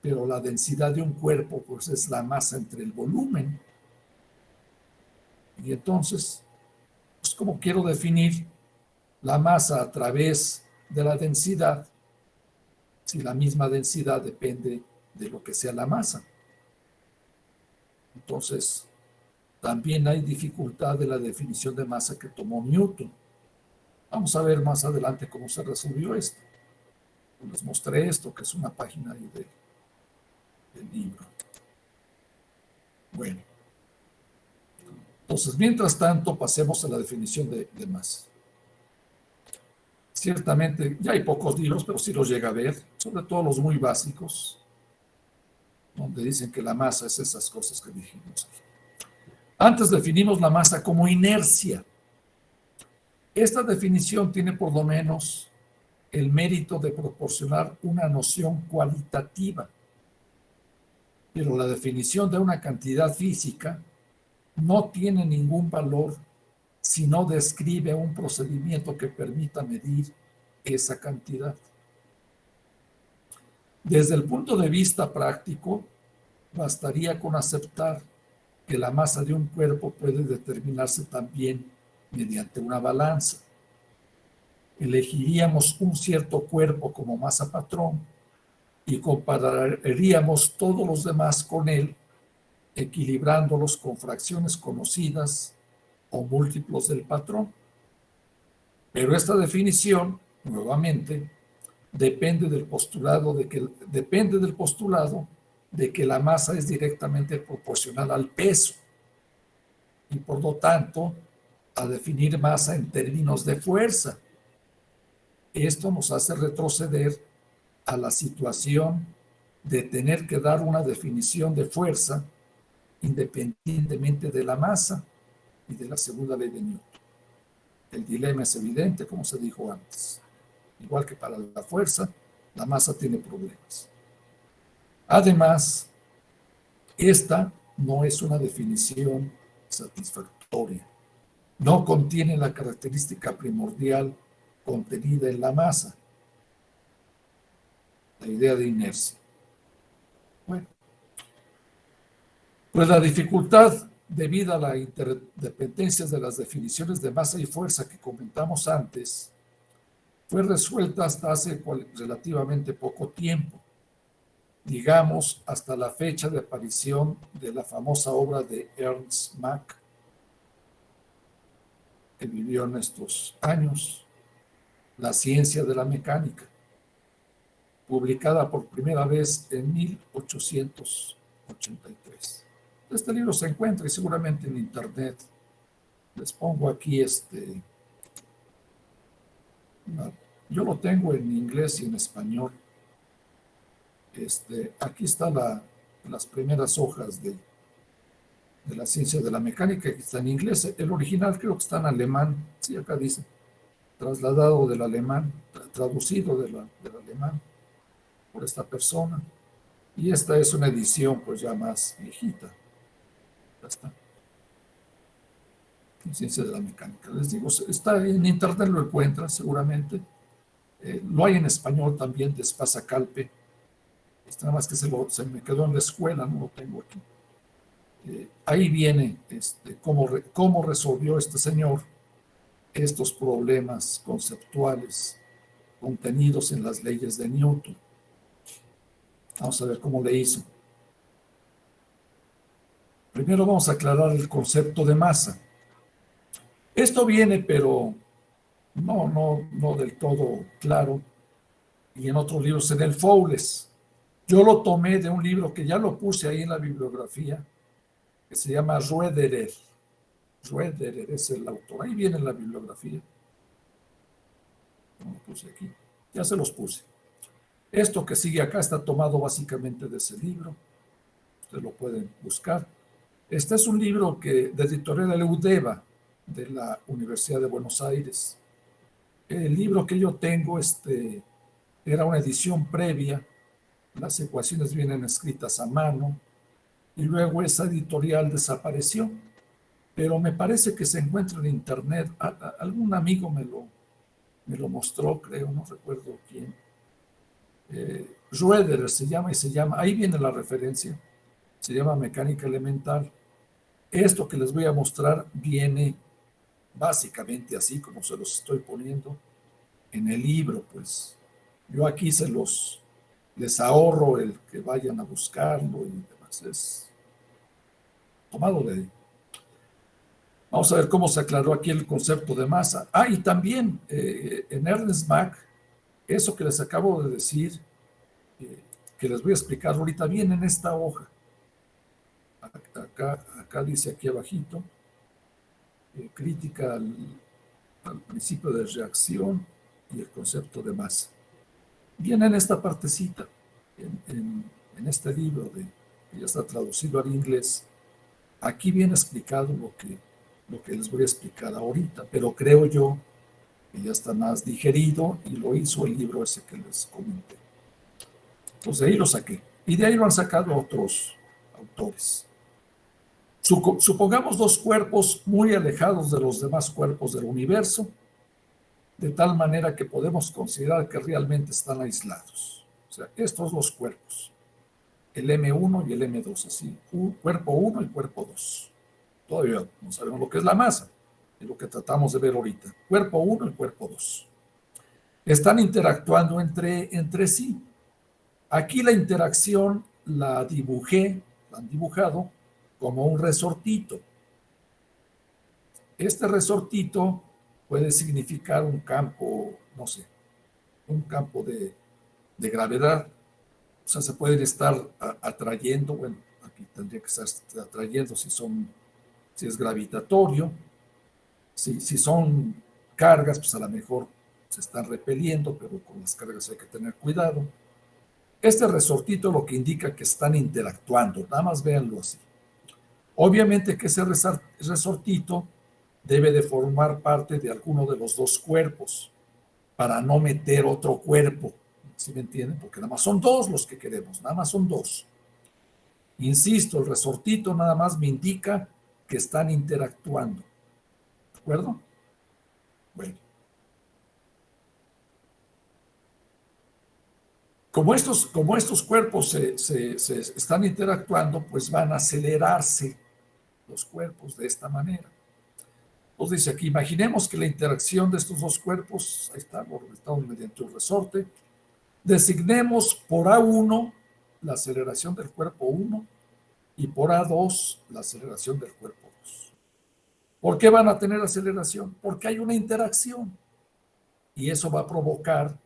Pero la densidad de un cuerpo pues es la masa entre el volumen. Y entonces, pues, ¿cómo quiero definir la masa a través de la densidad si la misma densidad depende de lo que sea la masa? Entonces, también hay dificultad de la definición de masa que tomó Newton. Vamos a ver más adelante cómo se resolvió esto. Les mostré esto, que es una página ahí del libro. Bueno. Entonces, mientras tanto, pasemos a la definición de masa. Ciertamente, ya hay pocos libros, pero sí los llega a ver, sobre todo los muy básicos, donde dicen que la masa es esas cosas que dijimos. Antes definimos la masa como inercia. Esta definición tiene por lo menos el mérito de proporcionar una noción cualitativa, pero la definición de una cantidad física no tiene ningún valor si no describe un procedimiento que permita medir esa cantidad. Desde el punto de vista práctico, bastaría con aceptar que la masa de un cuerpo puede determinarse también mediante una balanza. Elegiríamos un cierto cuerpo como masa patrón y compararíamos todos los demás con él, equilibrándolos con fracciones conocidas o múltiplos del patrón. Pero esta definición, nuevamente, depende del postulado de que la masa es directamente proporcional al peso y por lo tanto a definir masa en términos de fuerza. Esto nos hace retroceder a la situación de tener que dar una definición de fuerza independientemente de la masa y de la segunda ley de Newton. El dilema es evidente, como se dijo antes. Igual que para la fuerza, la masa tiene problemas. Además, esta no es una definición satisfactoria. No contiene la característica primordial contenida en la masa, la idea de inercia. Bueno, pues la dificultad debido a la interdependencia de las definiciones de masa y fuerza que comentamos antes, fue resuelta hasta hace relativamente poco tiempo. digamos, hasta la fecha de aparición de la famosa obra de Ernst Mach, que vivió en estos años, La ciencia de la mecánica, publicada por primera vez en 1883. Este libro se encuentra y seguramente en internet. Les pongo aquí yo lo tengo en inglés y en español. Aquí está las primeras hojas de la ciencia de la mecánica, que está en inglés. El original creo que está en alemán. Sí, acá dice, trasladado del alemán, traducido del alemán por esta persona. Y esta es una edición pues ya más viejita. Ya está. Ciencia de la mecánica. Les digo, está en internet, lo encuentran seguramente. Lo hay en español también, de Espasa-Calpe. Nada más que se me quedó en la escuela, no lo tengo aquí. Ahí viene cómo resolvió este señor estos problemas conceptuales contenidos en las leyes de Newton. Vamos a ver cómo le hizo. Primero vamos a aclarar el concepto de masa. Esto viene, pero no del todo claro, y en otros libros, en el Fowles. Yo lo tomé de un libro que ya lo puse ahí en la bibliografía, que se llama Roederer. Roederer es el autor. Ahí viene en la bibliografía. No lo puse aquí. Ya se los puse. Esto que sigue acá está tomado básicamente de ese libro. Ustedes lo pueden buscar. Este es un libro de editorial Eudeva, de la Universidad de Buenos Aires. El libro que yo tengo era una edición previa. Las ecuaciones vienen escritas a mano y luego esa editorial desapareció, pero me parece que se encuentra en internet. Algún amigo me lo mostró, creo, no recuerdo quién. Roederer se llama, ahí viene la referencia, se llama Mecánica Elemental. Esto que les voy a mostrar viene básicamente así como se los estoy poniendo en el libro, pues. Yo aquí les ahorro el que vayan a buscarlo y demás. Es tomado de ahí. Vamos a ver cómo se aclaró aquí el concepto de masa. Y también en Ernst Mach, eso que les acabo de decir, que les voy a explicar ahorita, viene en esta hoja. Acá dice aquí abajito, crítica al principio de reacción y el concepto de masa. Viene en esta partecita, en este libro que ya está traducido al inglés. Aquí viene explicado lo que les voy a explicar ahorita, pero creo yo que ya está más digerido y lo hizo el libro ese que les comenté. Entonces de ahí lo saqué. Y de ahí lo han sacado otros autores. Supongamos dos cuerpos muy alejados de los demás cuerpos del universo, de tal manera que podemos considerar que realmente están aislados. O sea, estos dos cuerpos, el M1 y el M2, así, cuerpo 1 y cuerpo 2. Todavía no sabemos lo que es la masa, es lo que tratamos de ver ahorita. Cuerpo 1 y cuerpo 2. Están interactuando entre sí. Aquí la interacción la han dibujado como un resortito. Este resortito puede significar un campo, no sé, un campo de gravedad. O sea, se pueden estar atrayendo, bueno, aquí tendría que estar atrayendo si es gravitatorio. Si son cargas, pues a lo mejor se están repeliendo, pero con las cargas hay que tener cuidado. Este resortito lo que indica que están interactuando, nada más véanlo así. Obviamente que ese resortito debe de formar parte de alguno de los dos cuerpos para no meter otro cuerpo, ¿sí me entienden? Porque nada más son dos los que queremos, nada más son dos. Insisto, el resortito nada más me indica que están interactuando. ¿De acuerdo? Bueno. Como estos cuerpos se están interactuando, pues van a acelerarse los cuerpos de esta manera. Entonces dice aquí, imaginemos que la interacción de estos dos cuerpos, ahí está, orbitados mediante un resorte, designemos por A1 la aceleración del cuerpo 1 y por A2 la aceleración del cuerpo 2. ¿Por qué van a tener aceleración? Porque hay una interacción y eso va a provocar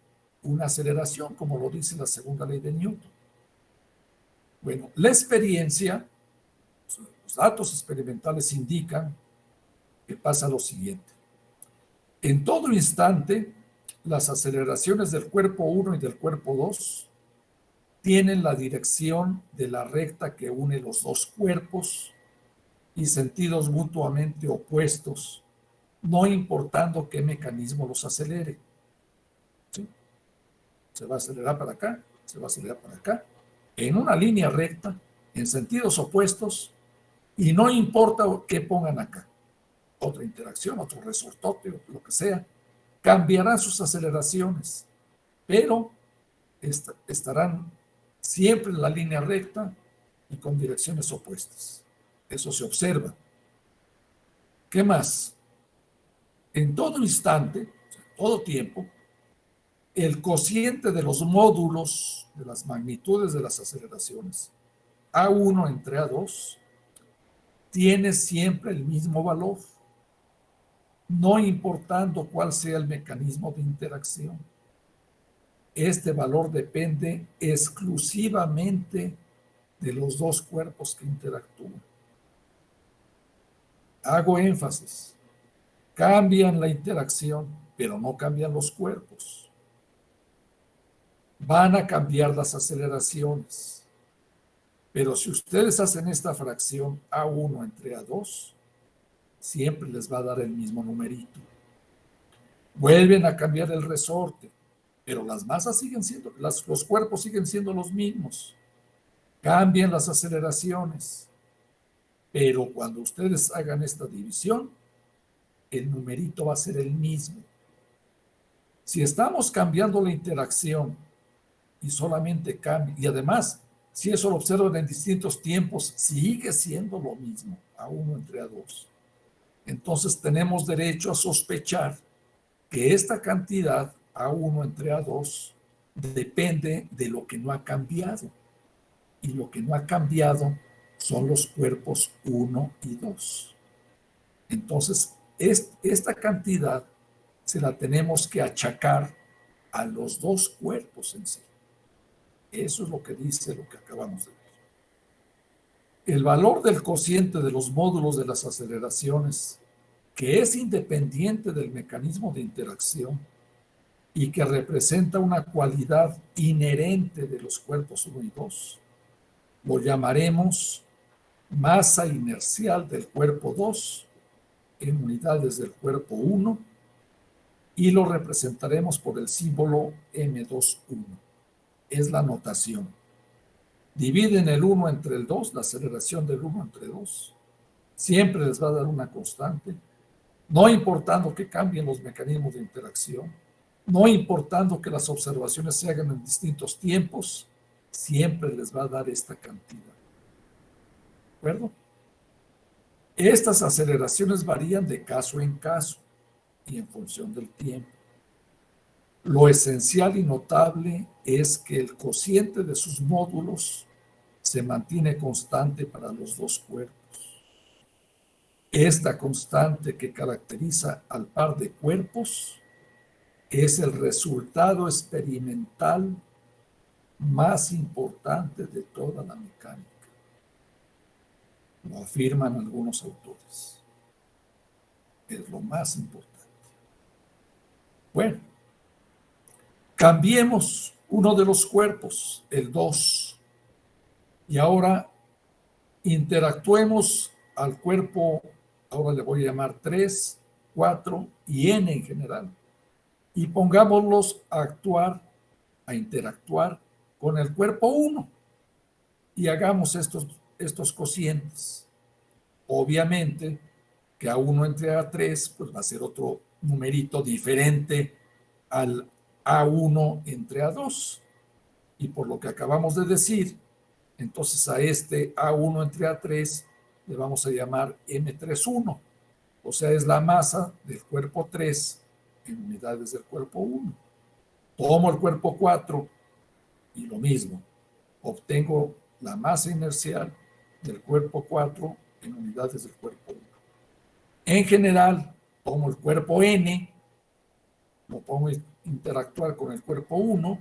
una aceleración, como lo dice la segunda ley de Newton. Bueno, la experiencia, los datos experimentales indican que pasa lo siguiente. En todo instante, las aceleraciones del cuerpo 1 y del cuerpo 2 tienen la dirección de la recta que une los dos cuerpos y sentidos mutuamente opuestos, no importando qué mecanismo los acelere. ¿Sí? Se va a acelerar para acá, se va a acelerar para acá, en una línea recta, en sentidos opuestos, y no importa qué pongan acá. Otra interacción, otro resortote, lo que sea, cambiarán sus aceleraciones, pero estarán siempre en la línea recta y con direcciones opuestas. Eso se observa. ¿Qué más? En todo instante, o sea, todo tiempo, el cociente de los módulos de las magnitudes de las aceleraciones, A1 entre A2, tiene siempre el mismo valor, no importando cuál sea el mecanismo de interacción. Este valor depende exclusivamente de los dos cuerpos que interactúan. Hago énfasis. Cambian la interacción, pero no cambian los cuerpos. Van a cambiar las aceleraciones. Pero si ustedes hacen esta fracción A1 entre A2, siempre les va a dar el mismo numerito. Vuelven a cambiar el resorte, pero las masas siguen siendo, los cuerpos siguen siendo los mismos. Cambian las aceleraciones, pero cuando ustedes hagan esta división, el numerito va a ser el mismo. Si estamos cambiando la interacción y solamente cambia, y además, si eso lo observan en distintos tiempos, sigue siendo lo mismo, A1 entre A2. Entonces tenemos derecho a sospechar que esta cantidad, A1 entre A2, depende de lo que no ha cambiado. Y lo que no ha cambiado son los cuerpos 1 y 2. Entonces, esta cantidad se la tenemos que achacar a los dos cuerpos en sí. Eso es lo que dice lo que acabamos de ver. El valor del cociente de los módulos de las aceleraciones, que es independiente del mecanismo de interacción y que representa una cualidad inherente de los cuerpos 1 y 2, lo llamaremos masa inercial del cuerpo 2 en unidades del cuerpo 1 y lo representaremos por el símbolo M21. Es la notación. Dividen el 1 entre el 2, la aceleración del 1 entre 2. Siempre les va a dar una constante, no importando que cambien los mecanismos de interacción, no importando que las observaciones se hagan en distintos tiempos, siempre les va a dar esta cantidad. ¿De acuerdo? Estas aceleraciones varían de caso en caso y en función del tiempo. Lo esencial y notable es que el cociente de sus módulos se mantiene constante para los dos cuerpos. Esta constante que caracteriza al par de cuerpos es el resultado experimental más importante de toda la mecánica. Lo afirman algunos autores. Es lo más importante. Bueno, cambiemos uno de los cuerpos, el 2, y ahora interactuemos al cuerpo, ahora le voy a llamar 3, 4 y N en general, y pongámoslos a interactuar con el cuerpo 1 y hagamos estos cocientes. Obviamente que A1 entre A3 pues va a ser otro numerito diferente al A1 entre A2. Y por lo que acabamos de decir, entonces a este A1 entre A3 le vamos a llamar M31. O sea, es la masa del cuerpo 3 en unidades del cuerpo 1. Tomo el cuerpo 4 y lo mismo. obtengo la masa inercial del cuerpo 4 en unidades del cuerpo 1. En general, tomo el cuerpo N, lo pongo a interactuar con el cuerpo 1,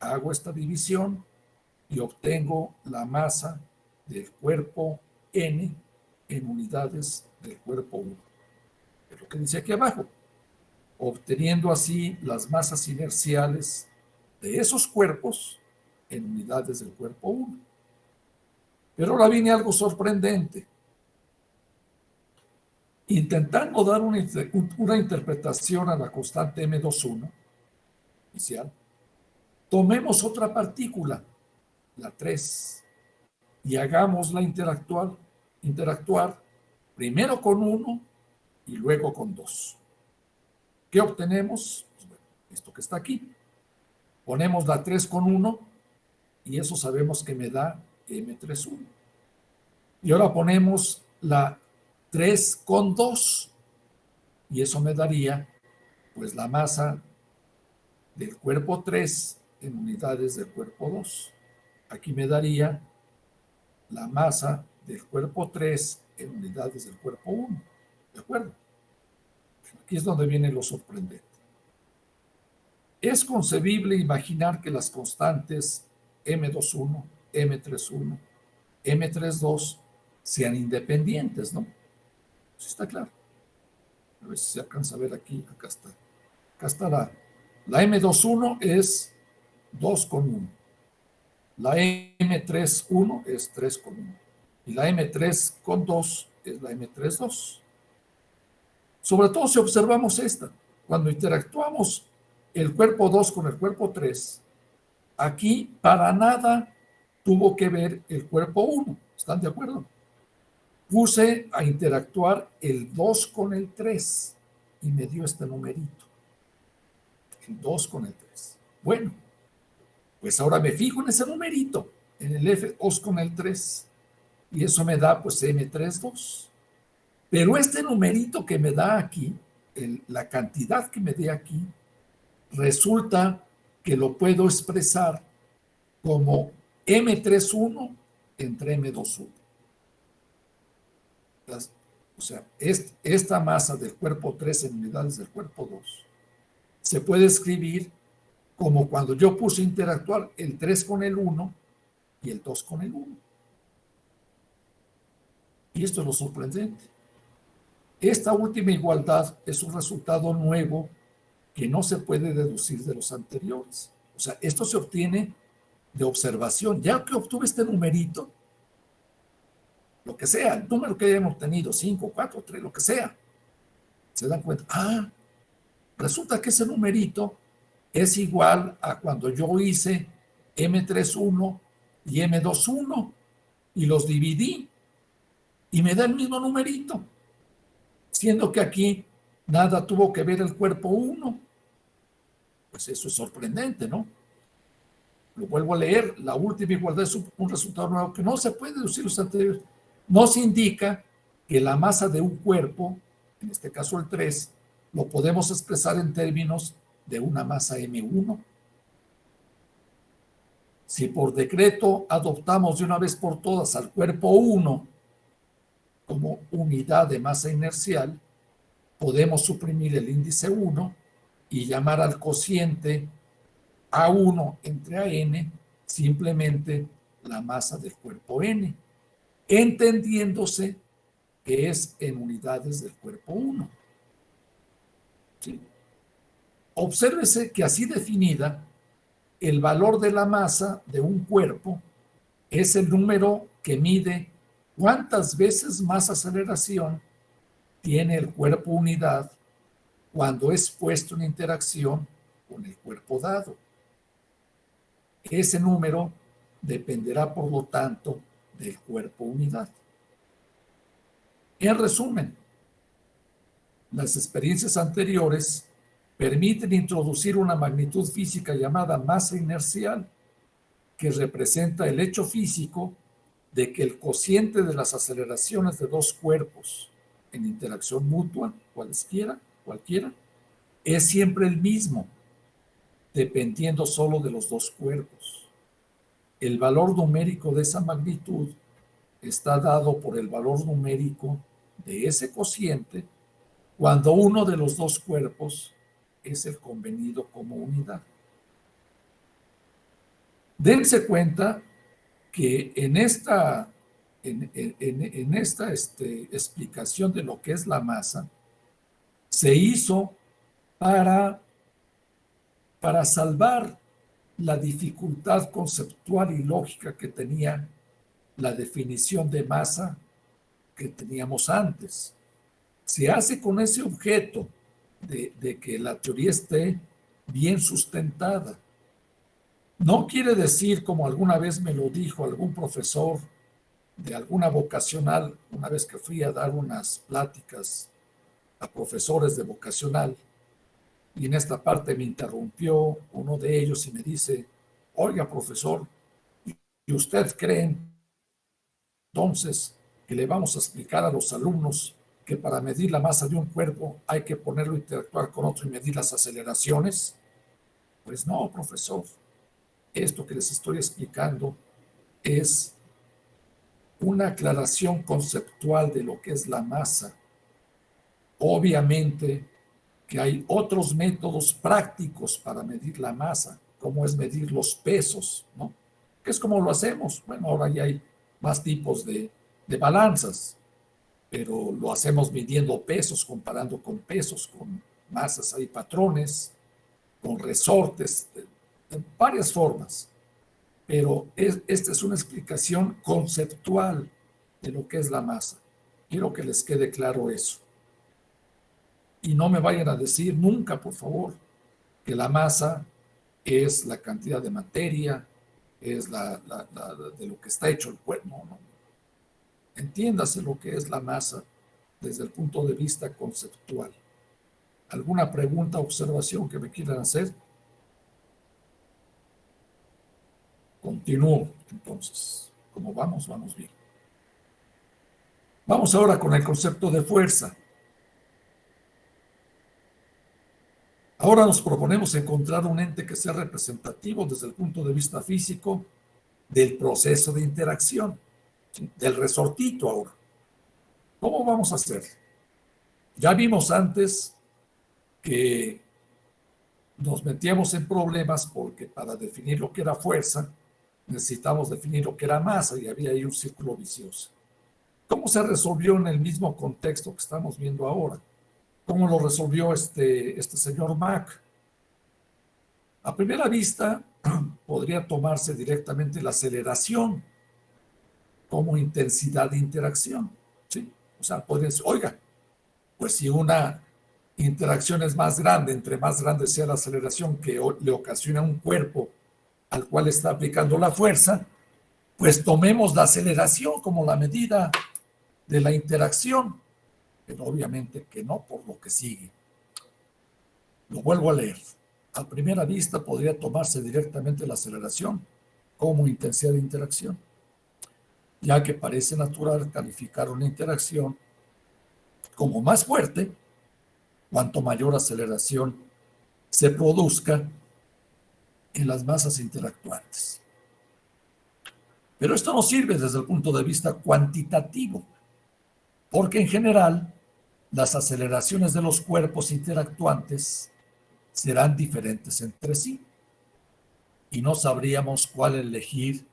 hago esta división y obtengo la masa del cuerpo N en unidades del cuerpo 1. Es lo que dice aquí abajo, obteniendo así las masas inerciales de esos cuerpos en unidades del cuerpo 1. Pero ahora viene algo sorprendente. Intentando dar una interpretación a la constante M21 inicial, tomemos otra partícula, la 3, y hagámosla interactuar primero con 1 y luego con 2. ¿Qué obtenemos? Pues bueno, esto que está aquí. Ponemos la 3 con 1 y eso sabemos que me da M31. Y ahora ponemos la 3 con 2 y eso me daría pues la masa del cuerpo 3 en unidades del cuerpo 2. Aquí me daría la masa del cuerpo 3 en unidades del cuerpo 1. ¿De acuerdo? Aquí es donde viene lo sorprendente. Es concebible imaginar que las constantes M21, M31, M32 sean independientes, ¿no? Sí está claro. A ver si se alcanza a ver aquí. Acá está. Acá está la M21 es 2 con 1. La M31 es 3 con 1. Y la M3 con 2 es la M32. Sobre todo si observamos esta. Cuando interactuamos el cuerpo 2 con el cuerpo 3, aquí para nada tuvo que ver el cuerpo 1. ¿Están de acuerdo? Puse a interactuar el 2 con el 3 y me dio este numerito. El 2 con el 3. Bueno, pues ahora me fijo en ese numerito, en el F2 con el 3, y eso me da pues M32. Pero este numerito que me da aquí, la cantidad que me dé aquí, resulta que lo puedo expresar como M31 entre M21. O sea, esta masa del cuerpo 3 en unidades del cuerpo 2 se puede escribir como cuando yo puse a interactuar el 3 con el 1 y el 2 con el 1. Y esto es lo sorprendente. Esta última igualdad es un resultado nuevo que no se puede deducir de los anteriores. O sea, esto se obtiene de observación. Ya que obtuve este numerito, lo que sea, el número que hayan obtenido, 5, 4, 3, lo que sea, se dan cuenta, resulta que ese numerito es igual a cuando yo hice M31 y M21 y los dividí y me da el mismo numerito, siendo que aquí nada tuvo que ver el cuerpo 1. Pues eso es sorprendente, ¿no? Lo vuelvo a leer, la última igualdad es un resultado nuevo que no se puede deducir los anteriores. Nos indica que la masa de un cuerpo, en este caso el 3, lo podemos expresar en términos de una masa M1. Si por decreto adoptamos de una vez por todas al cuerpo 1 como unidad de masa inercial, podemos suprimir el índice 1 y llamar al cociente A1 entre AN simplemente la masa del cuerpo N, entendiéndose que es en unidades del cuerpo 1. ¿Sí? Obsérvese que así definida, el valor de la masa de un cuerpo es el número que mide cuántas veces más aceleración tiene el cuerpo unidad cuando es puesto en interacción con el cuerpo dado. Ese número dependerá, por lo tanto, del cuerpo unidad. En resumen, las experiencias anteriores permiten introducir una magnitud física llamada masa inercial, que representa el hecho físico de que el cociente de las aceleraciones de dos cuerpos en interacción mutua, cualquiera, es siempre el mismo, dependiendo solo de los dos cuerpos. el valor numérico de esa magnitud está dado por el valor numérico de ese cociente cuando uno de los dos cuerpos es el convenido como unidad. Dense cuenta que en esta explicación de lo que es la masa, se hizo para salvar la dificultad conceptual y lógica que tenía la definición de masa que teníamos antes. Se hace con ese objeto de que la teoría esté bien sustentada. No quiere decir, como alguna vez me lo dijo algún profesor de alguna vocacional, una vez que fui a dar unas pláticas a profesores de vocacional, y en esta parte me interrumpió uno de ellos y me dice: oiga, profesor, ¿y usted cree entonces que le vamos a explicar a los alumnos que para medir la masa de un cuerpo hay que ponerlo a interactuar con otro y medir las aceleraciones? Pues no, profesor. Esto que les estoy explicando es una aclaración conceptual de lo que es la masa. Obviamente que hay otros métodos prácticos para medir la masa, como es medir los pesos, ¿no? Que es como lo hacemos. Bueno, ahora ya hay más tipos de balanzas, pero lo hacemos midiendo pesos, comparando con pesos, con masas, hay patrones, con resortes, de varias formas. Pero esta es una explicación conceptual de lo que es la masa. Quiero que les quede claro eso. Y no me vayan a decir nunca, por favor, que la masa es la cantidad de materia, es de lo que está hecho el cuerpo. No, no. Entiéndase lo que es la masa desde el punto de vista conceptual. ¿Alguna pregunta, observación que me quieran hacer? Continúo, entonces. ¿Cómo vamos? Vamos bien. Vamos ahora con el concepto de fuerza. Ahora nos proponemos encontrar un ente que sea representativo desde el punto de vista físico del proceso de interacción, ¿sí? Del resortito ahora. ¿Cómo vamos a hacer? Ya vimos antes que nos metíamos en problemas porque para definir lo que era fuerza necesitamos definir lo que era masa y había ahí un círculo vicioso. ¿Cómo se resolvió en el mismo contexto que estamos viendo ahora? ¿Cómo lo resolvió este señor Mach? A primera vista, podría tomarse directamente la aceleración como intensidad de interacción, ¿sí? O sea, podría decir, oiga, pues si una interacción es más grande, entre más grande sea la aceleración que le ocasiona un cuerpo al cual está aplicando la fuerza, pues tomemos la aceleración como la medida de la interacción. Pero obviamente que no, por lo que sigue. Lo vuelvo a leer. A primera vista podría tomarse directamente la aceleración como intensidad de interacción, ya que parece natural calificar una interacción como más fuerte cuanto mayor aceleración se produzca en las masas interactuantes. Pero esto no sirve desde el punto de vista cuantitativo, porque en general las aceleraciones de los cuerpos interactuantes serán diferentes entre sí y no sabríamos cuál elegir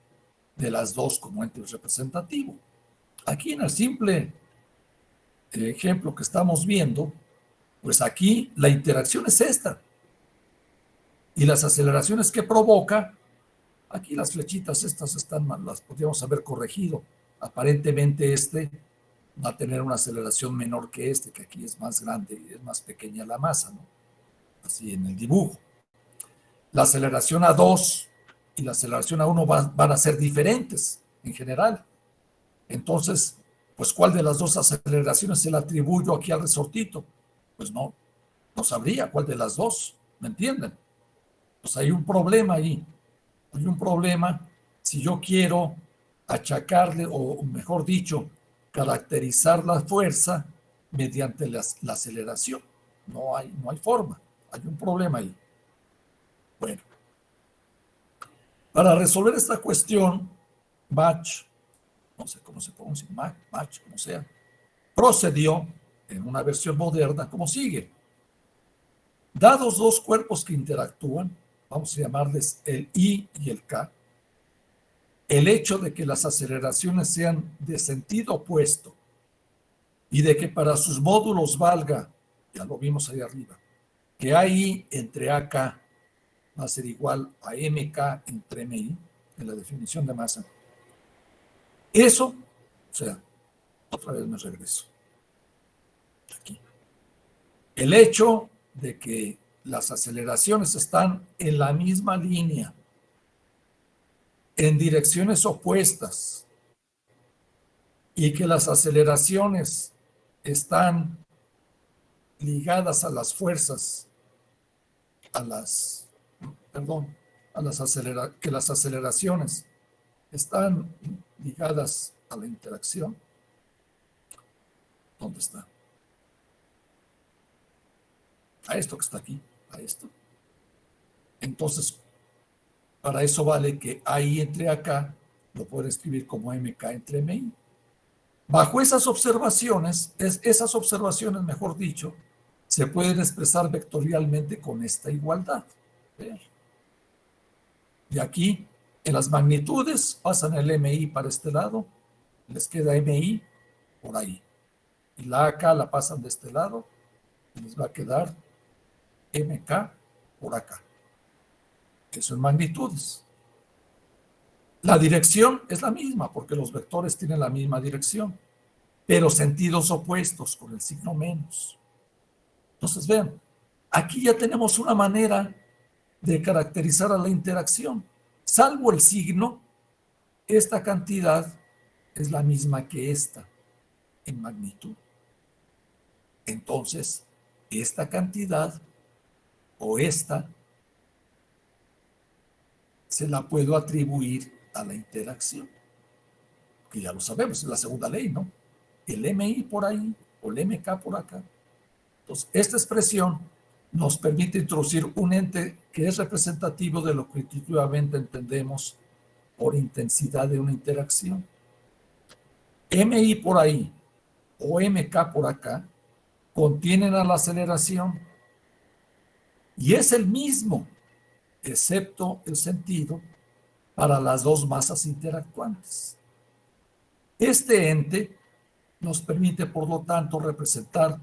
de las dos como ente representativo. Aquí en el simple ejemplo que estamos viendo, pues aquí la interacción es esta. Y las aceleraciones que provoca, aquí las flechitas estas están mal, las podríamos haber corregido. Aparentemente este va a tener una aceleración menor que este, que aquí es más grande y es más pequeña la masa, ¿no? Así en el dibujo. La aceleración A2 y la aceleración A1 van a ser diferentes en general. Entonces, pues ¿cuál de las dos aceleraciones se le atribuyo aquí al resortito? Pues no sabría cuál de las dos, ¿me entienden? Pues hay un problema ahí. Hay un problema si yo quiero achacarle, o mejor dicho, caracterizar la fuerza mediante la aceleración. No hay forma. Hay un problema ahí. Bueno. Para resolver esta cuestión, Bach, no sé cómo se pronuncia, Bach, como sea, procedió en una versión moderna como sigue. Dados dos cuerpos que interactúan, vamos a llamarles el I y el K, el hecho de que las aceleraciones sean de sentido opuesto y de que para sus módulos valga, ya lo vimos ahí arriba, que AI entre AK va a ser igual a MK entre MI, en la definición de masa. Eso, o sea, otra vez me regreso. Aquí. El hecho de que las aceleraciones están en la misma línea, en direcciones opuestas, y que las aceleraciones están ligadas a las fuerzas, que las aceleraciones están ligadas a la interacción. ¿Dónde está? A esto que está aquí, a esto. Entonces, para eso vale que AI entre acá lo puedo escribir como MK entre MI. Bajo esas observaciones, mejor dicho, se pueden expresar vectorialmente con esta igualdad. Y aquí, en las magnitudes, pasan el MI para este lado, les queda MI por ahí. Y la AK la pasan de este lado, y les va a quedar MK por acá. Eso en magnitudes. La dirección es la misma, porque los vectores tienen la misma dirección, pero sentidos opuestos, con el signo menos. Entonces, vean, aquí ya tenemos una manera de caracterizar a la interacción. Salvo el signo, esta cantidad es la misma que esta en magnitud. Entonces, esta cantidad o esta se la puedo atribuir a la interacción, que ya lo sabemos, es la segunda ley, ¿no? El MI por ahí o el MK por acá. Entonces, esta expresión nos permite introducir un ente que es representativo de lo que intuitivamente entendemos por intensidad de una interacción. MI por ahí o MK por acá contienen a la aceleración y es el mismo, excepto el sentido, para las dos masas interactuantes. Este ente nos permite, por lo tanto, representar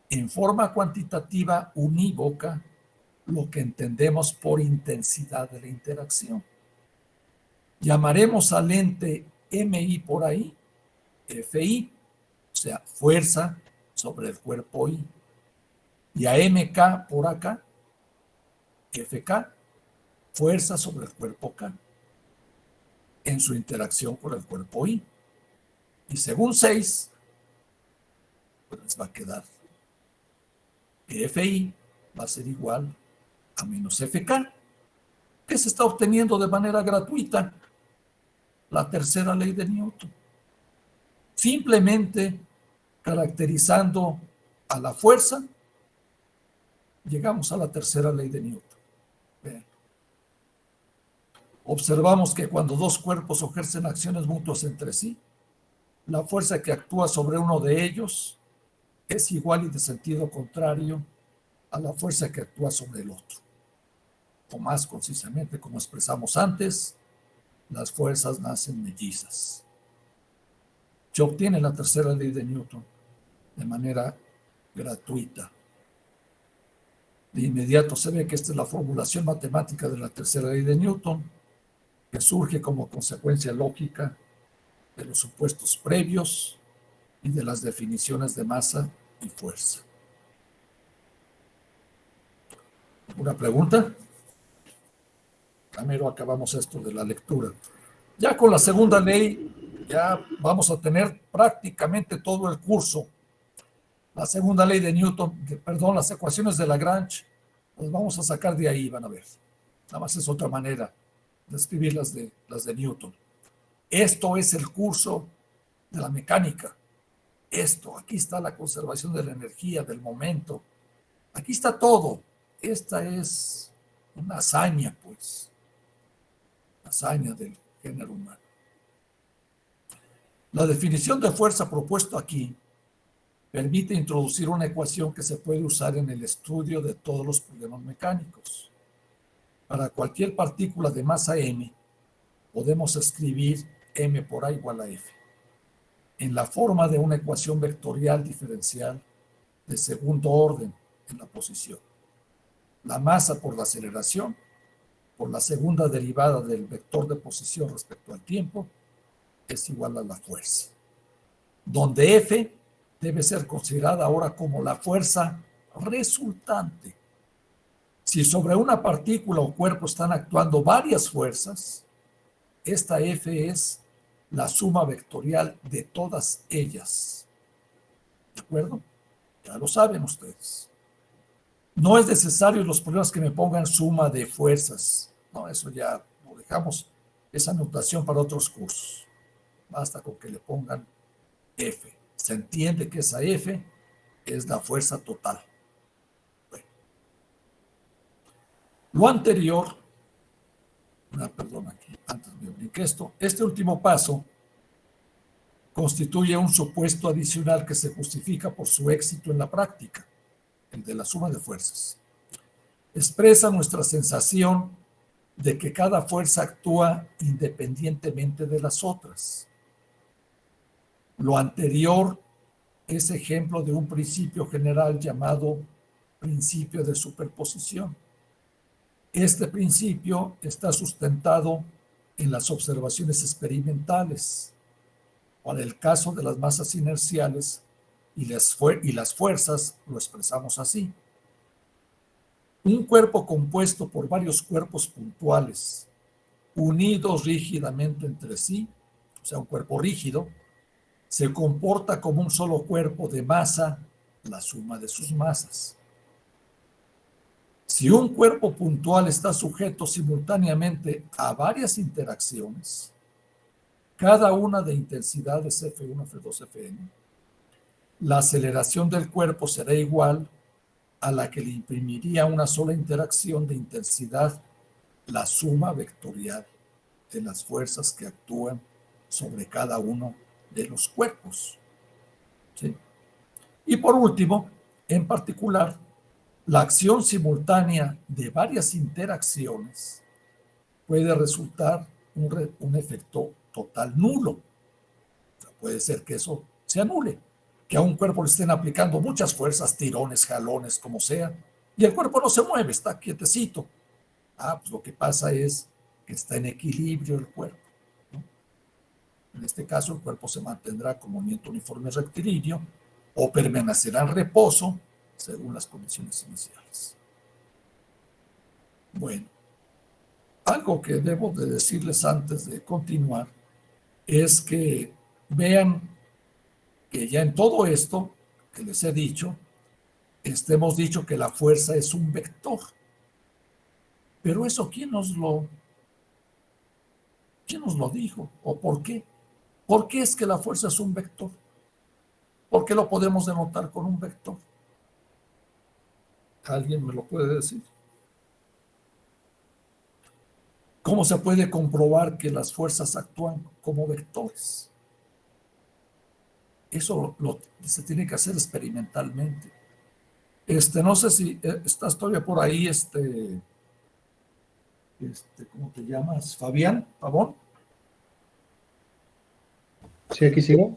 en forma cuantitativa unívoca lo que entendemos por intensidad de la interacción. Llamaremos al ente MI por ahí FI, o sea, fuerza sobre el cuerpo I, y a MK por acá, FK, fuerza sobre el cuerpo K, en su interacción con el cuerpo I. Y según 6, pues les va a quedar que FI va a ser igual a menos FK, que se está obteniendo de manera gratuita la tercera ley de Newton. Simplemente caracterizando a la fuerza, llegamos a la tercera ley de Newton. Vean. Observamos que cuando dos cuerpos ejercen acciones mutuas entre sí, la fuerza que actúa sobre uno de ellos es igual y de sentido contrario a la fuerza que actúa sobre el otro. O más concisamente, como expresamos antes, las fuerzas nacen mellizas. Se obtiene la tercera ley de Newton de manera gratuita. De inmediato se ve que esta es la formulación matemática de la tercera ley de Newton, que surge como consecuencia lógica de los supuestos previos y de las definiciones de masa y fuerza. ¿Alguna pregunta? Primero acabamos esto de la lectura. Ya con la segunda ley, ya vamos a tener prácticamente todo el curso. La segunda ley de Newton, perdón, las ecuaciones de Lagrange, las vamos a sacar de ahí, van a ver. Nada más es otra manera de escribir las de Newton. Esto es el curso de la mecánica. Esto, aquí está la conservación de la energía, del momento. Aquí está todo. Esta es una hazaña, pues. hazaña del género humano. La definición de fuerza propuesta aquí permite introducir una ecuación que se puede usar en el estudio de todos los problemas mecánicos. Para cualquier partícula de masa m, podemos escribir m por a igual a f, en la forma de una ecuación vectorial diferencial de segundo orden en la posición. La masa por la aceleración, por la segunda derivada del vector de posición respecto al tiempo, es igual a la fuerza, donde F debe ser considerada ahora como la fuerza resultante. Si sobre una partícula o cuerpo están actuando varias fuerzas, esta F es la suma vectorial de todas ellas. ¿De acuerdo? Ya lo saben ustedes. No es necesario los problemas que me pongan suma de fuerzas. No, eso ya lo dejamos, esa notación para otros cursos. Basta con que le pongan F. Se entiende que esa F es la fuerza total. Bueno. Lo anterior, perdón, aquí, antes me brinqué esto, este último paso constituye un supuesto adicional que se justifica por su éxito en la práctica, el de la suma de fuerzas. Expresa nuestra sensación de que cada fuerza actúa independientemente de las otras. Lo anterior es ejemplo de un principio general llamado principio de superposición. Este principio está sustentado en las observaciones experimentales. Para el caso de las masas inerciales y las fuerzas, lo expresamos así. Un cuerpo compuesto por varios cuerpos puntuales, unidos rígidamente entre sí, o sea, un cuerpo rígido, se comporta como un solo cuerpo de masa, la suma de sus masas. Si un cuerpo puntual está sujeto simultáneamente a varias interacciones, cada una de intensidades F1, F2, Fn, la aceleración del cuerpo será igual a la que le imprimiría una sola interacción de intensidad, la suma vectorial de las fuerzas que actúan sobre cada uno de los cuerpos. ¿Sí? Y por último, en particular, la acción simultánea de varias interacciones puede resultar un efecto total nulo. O sea, puede ser que eso se anule, que a un cuerpo le estén aplicando muchas fuerzas, tirones, jalones, como sea, y el cuerpo no se mueve, está quietecito. Pues lo que pasa es que está en equilibrio el cuerpo. En este caso, el cuerpo se mantendrá con movimiento uniforme rectilíneo o permanecerá en reposo según las condiciones iniciales. Bueno, algo que debo de decirles antes de continuar es que vean que ya en todo esto que les he dicho, hemos dicho que la fuerza es un vector. Pero eso, ¿quién nos lo dijo? ¿O por qué? ¿Por qué es que la fuerza es un vector? ¿Por qué lo podemos denotar con un vector? ¿Alguien me lo puede decir? ¿Cómo se puede comprobar que las fuerzas actúan como vectores? Eso se tiene que hacer experimentalmente. No sé si estás todavía por ahí, ¿cómo te llamas? ¿Fabián? ¿Pavón? Sí, aquí sigo.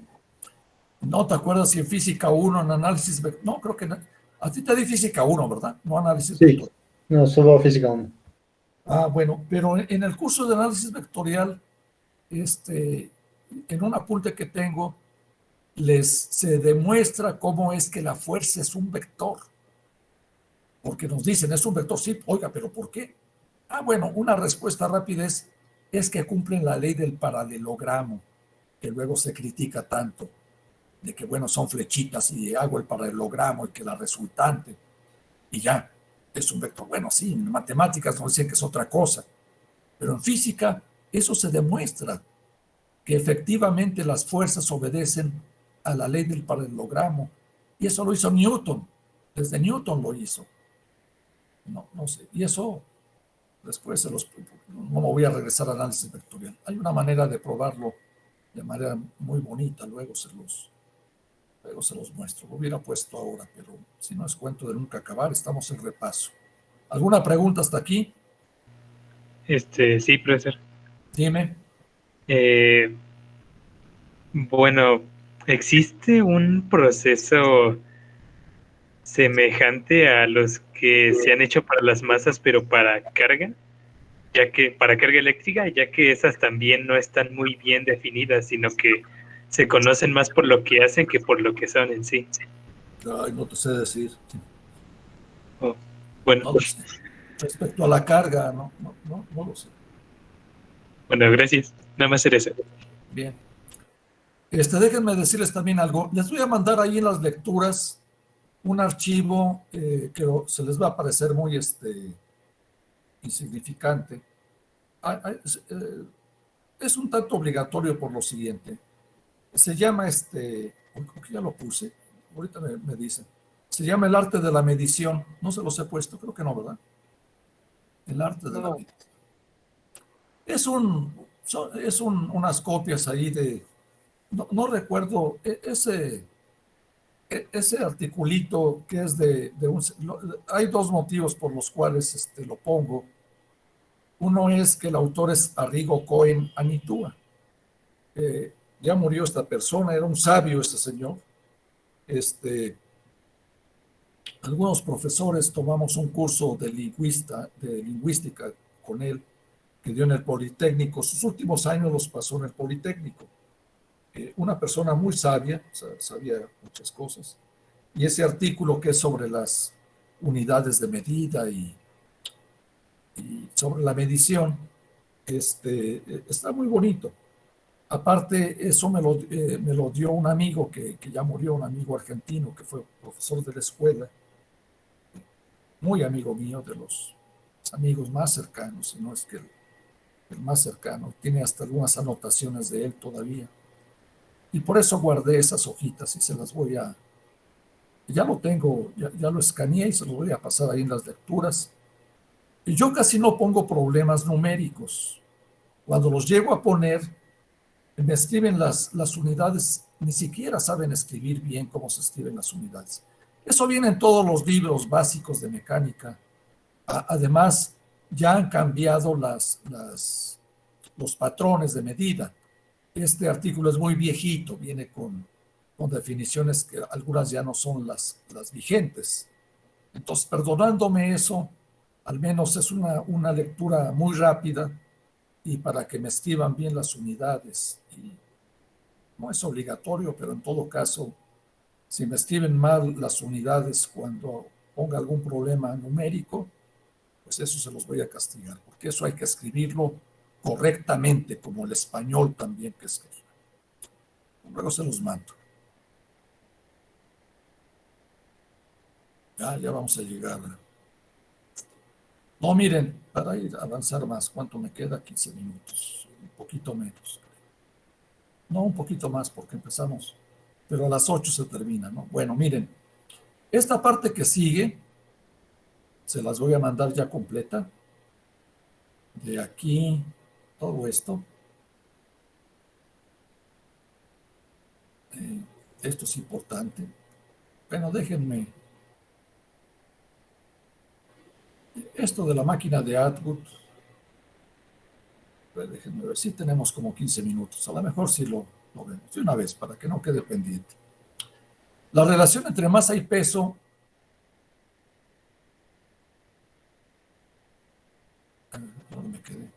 ¿No te acuerdas si en física 1, en análisis vectorial? No, creo que a ti te di física 1, ¿verdad? No análisis vectorial. No, solo física 1. Bueno, pero en el curso de análisis vectorial, en un apunte que tengo, se demuestra cómo es que la fuerza es un vector. Porque nos dicen, es un vector, sí, oiga, pero ¿por qué? Bueno, una respuesta rápida es que cumplen la ley del paralelogramo, que luego se critica tanto, de que, bueno, son flechitas y hago el paralelogramo y que la resultante, y ya, es un vector. Bueno, sí, en matemáticas nos dicen que es otra cosa, pero en física eso se demuestra, que efectivamente las fuerzas obedecen a la ley del paralelogramo, y eso lo hizo Newton, desde Newton lo hizo. No sé, y eso después no me voy a regresar al análisis vectorial. Hay una manera de probarlo de manera muy bonita, luego se los muestro. Lo hubiera puesto ahora, pero si no es cuento de nunca acabar, estamos en repaso. ¿Alguna pregunta hasta aquí? Sí, profesor. Dime. Bueno, ¿existe un proceso semejante a los que se han hecho para las masas, pero para carga? Para carga eléctrica, ya que esas también no están muy bien definidas, sino que se conocen más por lo que hacen que por lo que son en sí. Ay, no te sé decir. Oh, bueno, No lo sé. Respecto a la carga, no lo sé. bueno, gracias. Nada más era eso. Bien. Déjenme decirles también algo. Les voy a mandar ahí en las lecturas un archivo que se les va a parecer muy insignificante. Es un tanto obligatorio por lo siguiente. Se llama creo que ya lo puse, ahorita me dicen. Se llama el arte de la medición. No se los he puesto, creo que no, ¿verdad? El arte de la medición. Unas copias ahí de, no recuerdo, ese articulito que es hay dos motivos por los cuales lo pongo. Uno es que el autor es Arrigo Cohen Anitua. Ya murió esta persona, era un sabio este señor. Algunos profesores tomamos un curso de lingüística con él, que dio en el Politécnico. Sus últimos años los pasó en el Politécnico. Una persona muy sabia, sabía muchas cosas. Y ese artículo que es sobre las unidades de medida y sobre la medición, está muy bonito. Aparte, eso me lo dio un amigo que ya murió, un amigo argentino que fue profesor de la escuela, muy amigo mío, de los amigos más cercanos, si no es que el más cercano. Tiene hasta algunas anotaciones de él todavía. Y por eso guardé esas hojitas y se las voy a... Ya lo tengo, ya lo escaneé y se lo voy a pasar ahí en las lecturas. Y yo casi no pongo problemas numéricos. Cuando los llego a poner, me escriben las unidades, ni siquiera saben escribir bien cómo se escriben las unidades. Eso viene en todos los libros básicos de mecánica. Además, ya han cambiado los patrones de medida. Este artículo es muy viejito, viene con definiciones que algunas ya no son las vigentes. Entonces, perdonándome eso, al menos es una lectura muy rápida y para que me escriban bien las unidades. Y no es obligatorio, pero en todo caso, si me escriben mal las unidades cuando ponga algún problema numérico, pues eso se los voy a castigar, porque eso hay que escribirlo correctamente, como el español también que escribe. Luego se los mando. Ya vamos a llegar. No, miren, para ir a avanzar más, ¿cuánto me queda? 15 minutos, un poquito menos. No, un poquito más porque empezamos, pero a las 8 se termina, ¿no? Bueno, miren, esta parte que sigue, se las voy a mandar ya completa. De aquí, todo esto. Esto es importante. Bueno, déjenme. Esto de la máquina de Atwood, déjenme ver si tenemos como 15 minutos. A lo mejor sí lo vemos de una vez para que no quede pendiente. La relación entre masa y peso. ¿Dónde me quedé?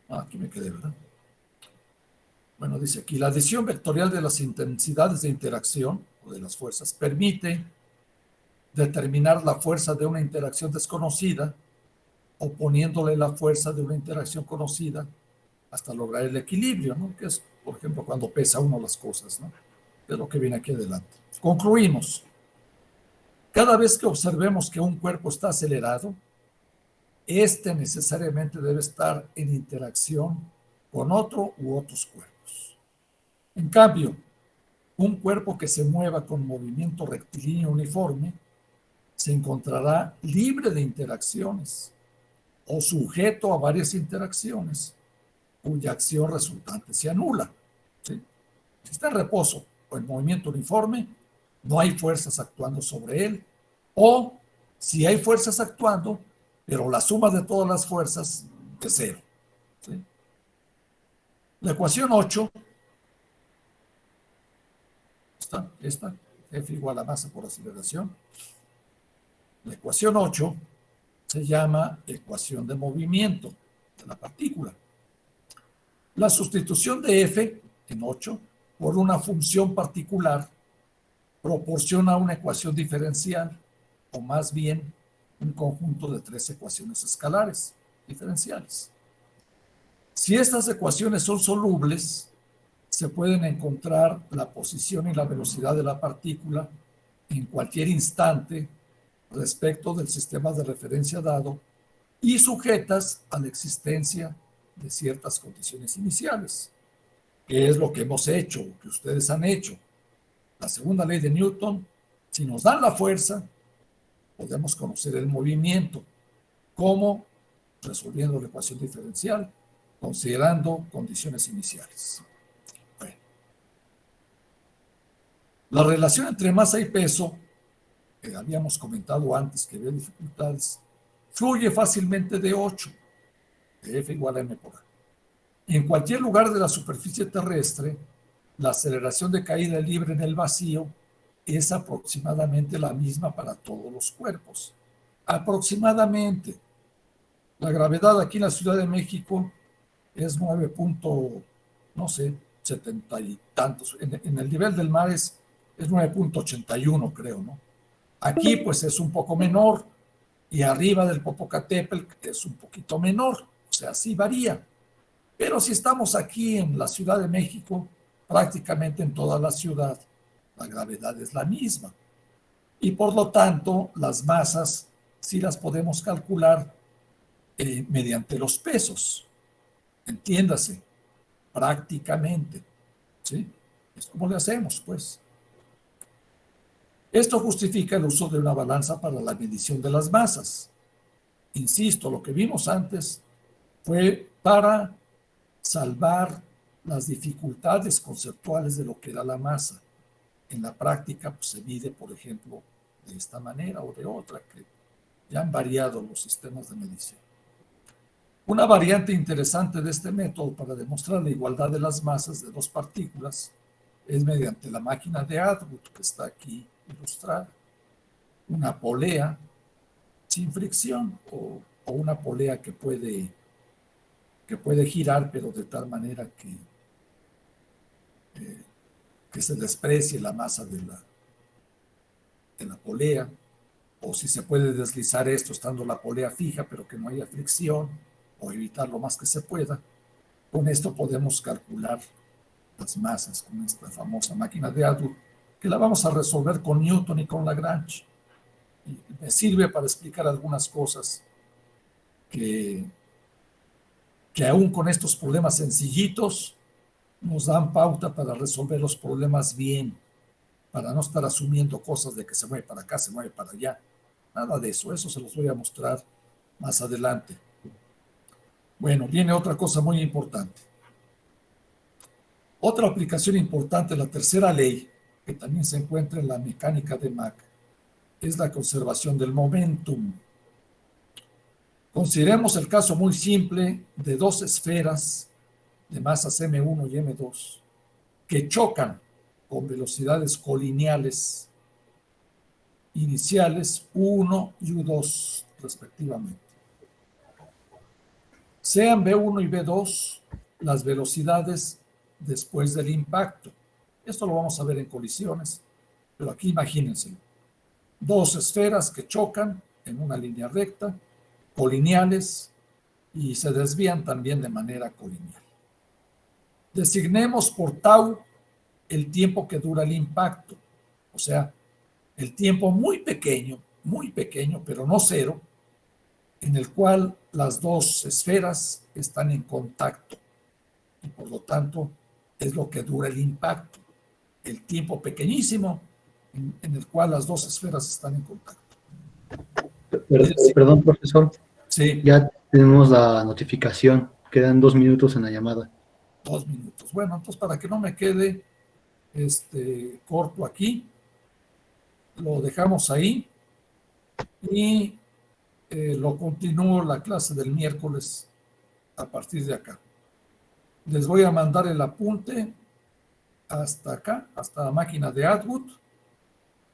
Aquí me quedé, ¿verdad? Bueno, dice aquí, la adición vectorial de las intensidades de interacción o de las fuerzas permite determinar la fuerza de una interacción desconocida oponiéndole la fuerza de una interacción conocida hasta lograr el equilibrio, ¿no? Que es, por ejemplo, cuando pesa uno las cosas, ¿no? Es lo que viene aquí adelante. Concluimos. Cada vez que observemos que un cuerpo está acelerado, este necesariamente debe estar en interacción con otro u otros cuerpos. En cambio, un cuerpo que se mueva con movimiento rectilíneo uniforme se encontrará libre de interacciones o sujeto a varias interacciones cuya acción resultante se anula. ¿Sí? Si está en reposo o en movimiento uniforme, no hay fuerzas actuando sobre él, o si hay fuerzas actuando, pero la suma de todas las fuerzas es cero. ¿Sí? La ecuación 8, esta, F igual a masa por aceleración. La ecuación 8 se llama ecuación de movimiento de la partícula. La sustitución de F en 8 por una función particular proporciona una ecuación diferencial, o más bien un conjunto de 3 ecuaciones escalares diferenciales. Si estas ecuaciones son solubles, se pueden encontrar la posición y la velocidad de la partícula en cualquier instante respecto del sistema de referencia dado y sujetas a la existencia de ciertas condiciones iniciales, que es lo que hemos hecho, que ustedes han hecho. La segunda ley de Newton, si nos dan la fuerza, podemos conocer el movimiento, como resolviendo la ecuación diferencial, considerando condiciones iniciales. Bueno. La relación entre masa y peso, que habíamos comentado antes que había dificultades, fluye fácilmente de 8, de F igual a m por a. En cualquier lugar de la superficie terrestre, la aceleración de caída libre en el vacío es aproximadamente la misma para todos los cuerpos. Aproximadamente. La gravedad aquí en la Ciudad de México es 9. No sé, 70 y tantos. En el nivel del mar es 9.81, creo, ¿no? Aquí pues es un poco menor, y arriba del Popocatépetl es un poquito menor, o sea, sí varía. Pero si estamos aquí en la Ciudad de México, prácticamente en toda la ciudad, la gravedad es la misma. Y por lo tanto, las masas sí las podemos calcular mediante los pesos. Entiéndase, prácticamente. ¿Sí? Es como le hacemos, pues. Esto justifica el uso de una balanza para la medición de las masas. Insisto, lo que vimos antes fue para salvar las dificultades conceptuales de lo que era la masa. En la práctica, pues, se mide, por ejemplo, de esta manera o de otra, que ya han variado los sistemas de medición. Una variante interesante de este método para demostrar la igualdad de las masas de dos partículas es mediante la máquina de Atwood, que está aquí ilustrada. Una polea sin fricción o una polea que puede girar, pero de tal manera que se desprecie la masa de la polea, o si se puede deslizar esto estando la polea fija, pero que no haya fricción, o evitar lo más que se pueda. Con esto podemos calcular las masas con esta famosa máquina de Atwood, que la vamos a resolver con Newton y con Lagrange. Y me sirve para explicar algunas cosas que aún con estos problemas sencillitos nos dan pauta para resolver los problemas bien, para no estar asumiendo cosas de que se mueve para acá, se mueve para allá. Nada de eso, eso se los voy a mostrar más adelante. Bueno, viene otra cosa muy importante. Otra aplicación importante, la tercera ley, que también se encuentra en la mecánica de Mach, es la conservación del momentum. Consideremos el caso muy simple de dos esferas de masas m1 y m2 que chocan con velocidades colineales iniciales u1 y u2 respectivamente. Sean b1 y b2 las velocidades después del impacto. Esto lo vamos a ver en colisiones, pero aquí imagínense. Dos esferas que chocan en una línea recta, colineales, y se desvían también de manera colineal. Designemos por tau el tiempo que dura el impacto, o sea, el tiempo muy pequeño, pero no cero, en el cual las dos esferas están en contacto, y por lo tanto es lo que dura el impacto, el tiempo pequeñísimo en el cual las dos esferas están en contacto. Perdón, profesor. Sí, Ya tenemos la notificación. Quedan 2 minutos en la llamada. 2 minutos. Bueno, entonces para que no me quede corto aquí, lo dejamos ahí y lo continúo la clase del miércoles a partir de acá. Les voy a mandar el apunte hasta acá, hasta la máquina de Atwood,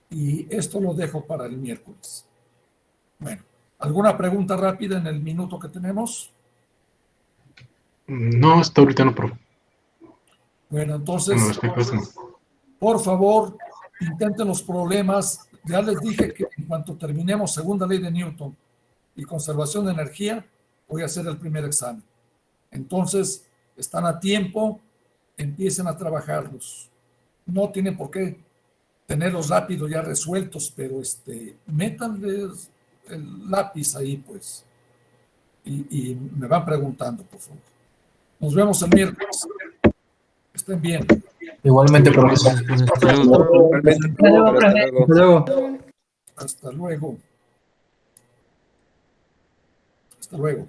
y esto lo dejo para el miércoles. Bueno, ¿alguna pregunta rápida en el minuto que tenemos? No, hasta ahorita no, profe. Bueno, entonces, Bueno, respecto a eso, no. por favor, intenten los problemas. Ya les dije que en cuanto terminemos segunda ley de Newton y conservación de energía, voy a hacer el primer examen. Entonces, están a tiempo, empiecen a trabajarlos. No tienen por qué tenerlos rápido ya resueltos, pero métanles el lápiz ahí, pues, y me van preguntando, por favor. Nos vemos el miércoles. Estén bien. Igualmente, profesor. Hasta luego, profe. Hasta luego. Hasta luego. Hasta luego.